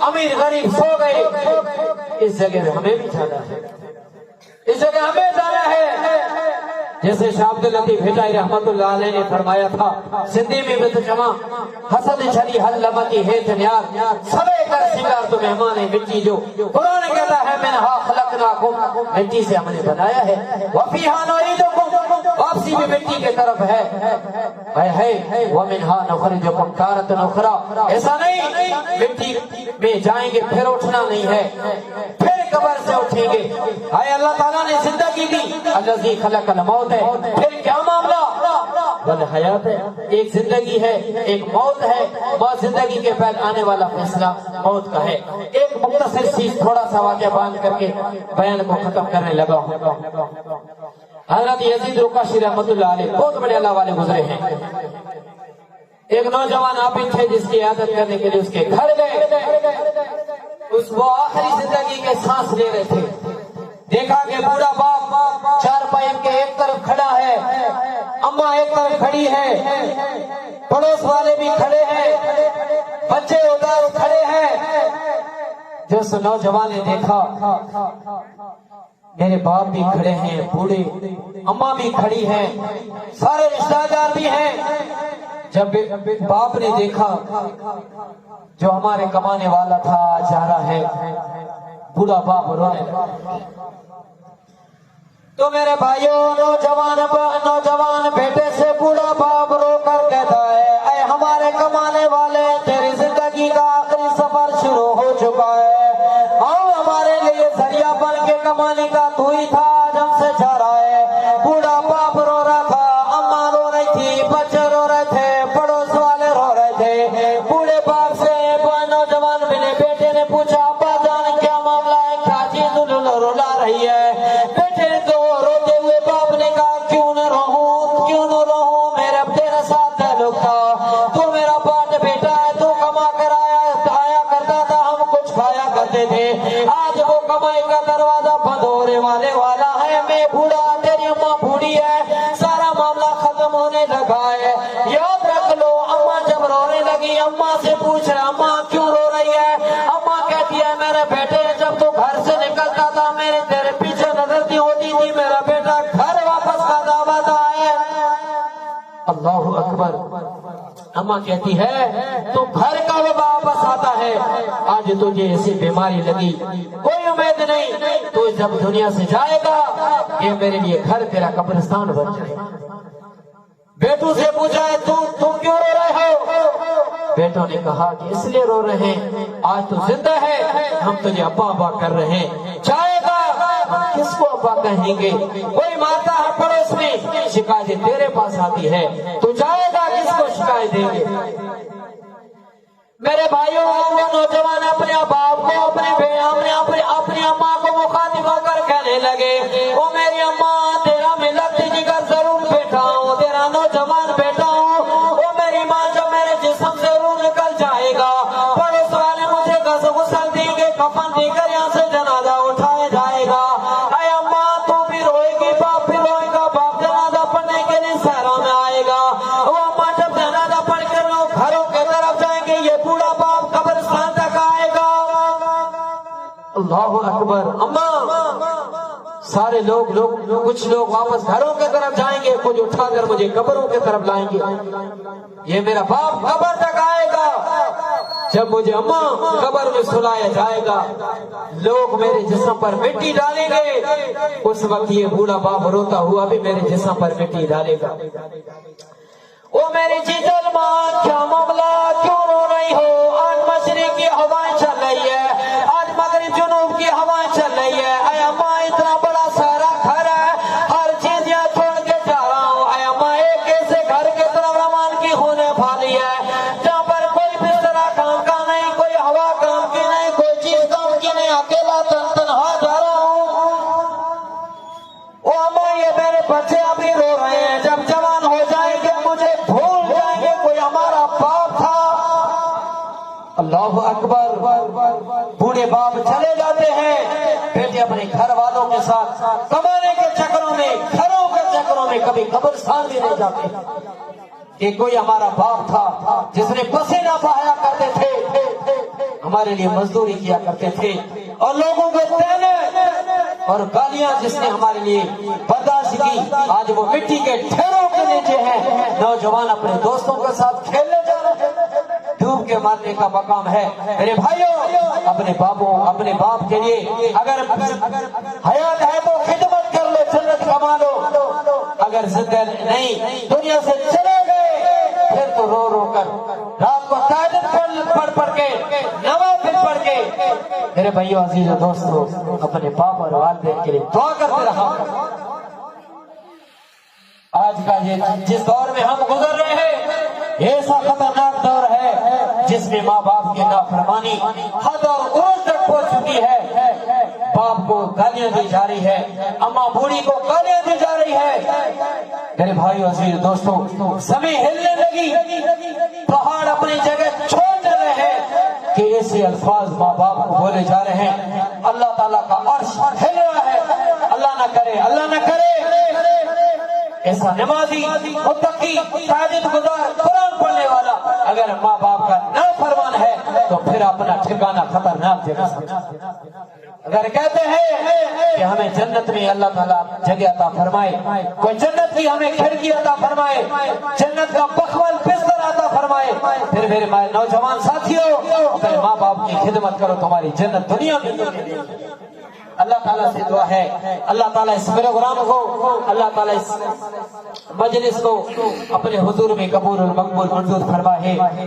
امیر غریب سو گئے، اس جگہ میں ہمیں بھی جانا ہے۔ جیسے کہ ہمیں جانا ہے، جیسے شاہ عبد اللطیف بھٹائی رحمت اللہ علیہ نے فرمایا تھا، زندگی میں بت جمع حسد چھڑی حل لمکی ہے تنیار، سبے کر سنگار تو مہمان مٹی جو قرآن کہتا ہے منہا خلقناکم، مٹی سے ہم نے بنایا ہے، وفیہا نعیدکم، واپسی بھی مٹی کے طرف ہے، ومنہا نخرجکم تارۃ اخری، ایسا نہیں مٹی میں جائیں گے پھر اٹھنا نہیں ہے، پھر قبر سے اٹھیں گے۔ اے اللہ تعالیٰ نے زندگی دی، الذی خلق الموت ہے، پھر کیا معاملہ؟ والحیات ہے، ایک زندگی ہے ایک موت ہے، موت زندگی کے بعد آنے والا فیصلہ موت کا ہے۔ ایک مختصر چیز تھوڑا سا واقعہ بیان کر کے بیان کو ختم کرنے لگا ہوں۔ حضرت یزید رقاشی رحمت اللہ علیہ بہت بڑے اللہ والے گزرے ہیں۔ ایک نوجوان عابد تھے جس کی عیادت کرنے کے لیے اس کے گھر گئے، وہ آخری زندگی کے سانس لے رہے تھے، دیکھا کہ بوڑھا باپ چار پائے کے ایک طرف کھڑا ہے، اماں ایک طرف کھڑی ہے، پڑوس والے بھی کھڑے ہیں، بچے ادھر کھڑے ہیں۔ جس نوجوان نے دیکھا میرے باپ بھی کھڑے ہیں، بوڑھے اماں بھی کھڑی ہیں، سارے رشتہ دار بھی ہیں، جب باپ نے دیکھا جو ہمارے کمانے والا تھا جا رہا ہے، بوڑھا باپ رونے لگا۔ تو میرے بھائیوں، نوجوان بیٹے سے بوڑھا باپ رو کر کہتا ہے، اے ہمارے کمانے والے، تیری زندگی کا آخری سفر شروع ہو چکا ہے، اور ہمارے لیے ذریعہ بن کے کمانے کا تو ہی تھا، آج ہم سے جا رہا ہے۔ بوڑھا باپ رو رہا تھا، اماں رو رہی تھی، بچے رو رہے تھے، پڑوس والے رو رہے تھے۔ بوڑھے باپ سے نوجوان میرے بیٹے نے پوچھا، ابا جان کیا معاملہ ہے، کیا چیز رلا رہی ہے؟ بیٹے نے تو روتے ہوئے باپ نے کہا، کیوں نہ رہوں، میرے تیرے ساتھ تعلق تھا، تو میرا باپ بیٹا ہے، تو کما کر آیا کرتا تھا، ہم کچھ کھایا کرتے تھے، آج وہ کمائی کا دروازہ بند ہونے والا ہے، میں بوڑھا، تیری اماں بوڑھی ہے، سارا معاملہ ختم ہونے لگا ہے۔ یاد رکھ لو، اماں جب رونے لگی، اماں سے پوچھ رہا، اماں کیوں رو رہی ہے؟ اماں کہتی ہے، میرے بیٹے جب تو گھر سے نکلتا تھا، میرے تیرے پیچھے نظر ہوتی تھی، میرا بیٹا گھر واپس کا دعوت آئے۔ اللہ اکبر۔ اماں کہتی ہے، تو گھر کا واپس آتا ہے، آج تجھے ایسی بیماری لگی، کوئی امید نہیں، تو جب دنیا سے جائے گا یہ میرے لیے گھر تیرا قبرستان بن جائے گا۔ بیٹوں سے پوچھا ہے، تم کیوں رو رہے ہو؟ بیٹوں نے کہا کہ اس لیے رو رہے ہیں، آج تو زندہ ہے، ہم تجھے ابا ابا کر رہے ہیں، جائے گا ہم کس کو ابا کہیں گے؟ کوئی مارتا ہے پڑوس میں، شکایتیں تیرے پاس آتی ہے، تو جائے گا کس کو شکایت دیں گے؟ میرے بھائیوں، وہ نوجوان اپنے باپ کو، اپنی اماں کو مخاطب ہو کر کہنے لگے، او میری اماں، تیرا ملت جگر ضرور بیٹھا ہوں، تیرا نوجوان بیٹا ہوں، او میری ماں، جب میرے جسم سے روح نکل جائے گا، پڑوس والے مجھے غسل دیں گے، کفن دے کر یہاں سے جنازہ اٹھایا جائے گا، اے اماں تو بھی روئے گی، باپ بھی روئے گا، باپ جنازہ پڑھنے کے لیے صحرا میں آئے گا، وہ اماں جب جنازہ پڑھ کر لوگ گھروں کے طرف جائیں گے، یہ بوڑھا باپ قبرستان تک آئے گا۔ اللہ اکبر۔ اماں، سارے لوگ کچھ لوگ واپس گھروں کے طرف جائیں گے، کچھ اٹھا کر مجھے قبروں کے طرف لائیں گے، یہ میرا باپ قبر تک آئے گا، جب مجھے اماں قبر میں سلایا جائے گا، لوگ میرے جسم پر مٹی ڈالیں گے، اس وقت یہ بوڑھا باپ روتا ہوا بھی میرے جسم پر مٹی ڈالے گا۔ او میری جیجل ماں، کیا معاملہ، کیوں رو رہی ہو؟ آج مشرق کی ہوائیں چل رہی ہے، آج مغرب جنوب کی ہوائیں چل رہی ہے، اے اماں اتنا بڑا سارا گھر ہے، ہر چیز یہاں چھوڑ کے جا رہا ہوں، اے اماں ایک ایسے گھر کے طرف رمان کی ہونے والی ہے جہاں پر کوئی بستر کام کا نہیں، کوئی ہوا کام کی نہیں، کوئی چیز کام کی نہیں، اکیلا تنہا جا رہا ہوں۔ او اماں، یہ میرے بچے ابھی رو رہے ہیں، جب جوان ہو جائیں گے مجھے بھول جائیں گے، کوئی ہمارا باپ تھا۔ اللہ اکبر۔ بوڑھے باپ چلے جاتے ہیں، بیٹے اپنے گھر والوں کے ساتھ کمانے کے چکروں میں، گھروں کے چکروں میں کبھی قبرستان بھی نہیں جاتے، کہ کوئی ہمارا باپ تھا جس نے پسینہ بہایا کرتے تھے، ہمارے لیے مزدوری کیا کرتے تھے، اور لوگوں کو اور گالیاں جس نے ہمارے لیے برداشت کی، آج وہ مٹی کے ڈھیروں کے نیچے ہیں۔ نوجوان اپنے دوستوں کے ساتھ کھیلنے جا رہے ہیں، ڈوب کے مرنے کا مقام ہے۔ میرے بھائیوں، اپنے باپ کے لیے اگر حیات ہے تو خدمت کر لو، جنت کما لو۔ اگر زندہ نہیں، دنیا سے چلے گئے، پھر تو رو رو کر رات کو تہجد پڑھ کے، نوافل پڑھ کے، میرے بھائیوں عزیز و دوستو، اپنے باپ اور والدین کے لیے دعا کرتے رہا۔ آج کا یہ جس دور میں ہم گزر رہے ہیں، ایسا خطرناک دور ہے جس میں ماں باپ کی نافرمانی حد اور عروج تک پہنچ چکی ہے۔ باپ کو گالیاں دی جا رہی ہے، اماں بوڑھی کو گالیاں دی جا رہی ہے۔ میرے بھائیو عزیز دوستو، زمین ہلنے لگی، پہاڑ اپنی جگہ چھوڑ رہے ہیں کہ ایسے الفاظ ماں باپ کو بولے جا رہے ہیں۔ اللہ تعالیٰ کا عرش ہل رہا ہے۔ اللہ نہ کرے ایسا نمازی، متقی، تہجد گزار، قرآن پڑھنے والا اگر ماں باپ کا نافرمان ہے تو پھر اپنا ٹھکانہ خطرناک جگہ سمجھا۔ اگر کہتے ہیں کہ ہمیں جنت میں اللہ تعالیٰ جگہ عطا فرمائے، کوئی جنت کی ہمیں کھڑکی عطا فرمائے، جنت کا بخول بستر عطا فرمائے، پھر میرے نوجوان ساتھیوں، اپنے ماں باپ کی خدمت کرو، تمہاری جنت دنیا میں ملے گی۔ اللہ تعالیٰ سے دعا ہے، اللہ تعالیٰ اس پروگرام کو، اللہ تعالیٰ اس مجلس کو اپنے حضور میں قبول اور مقبول منظور فرمائے۔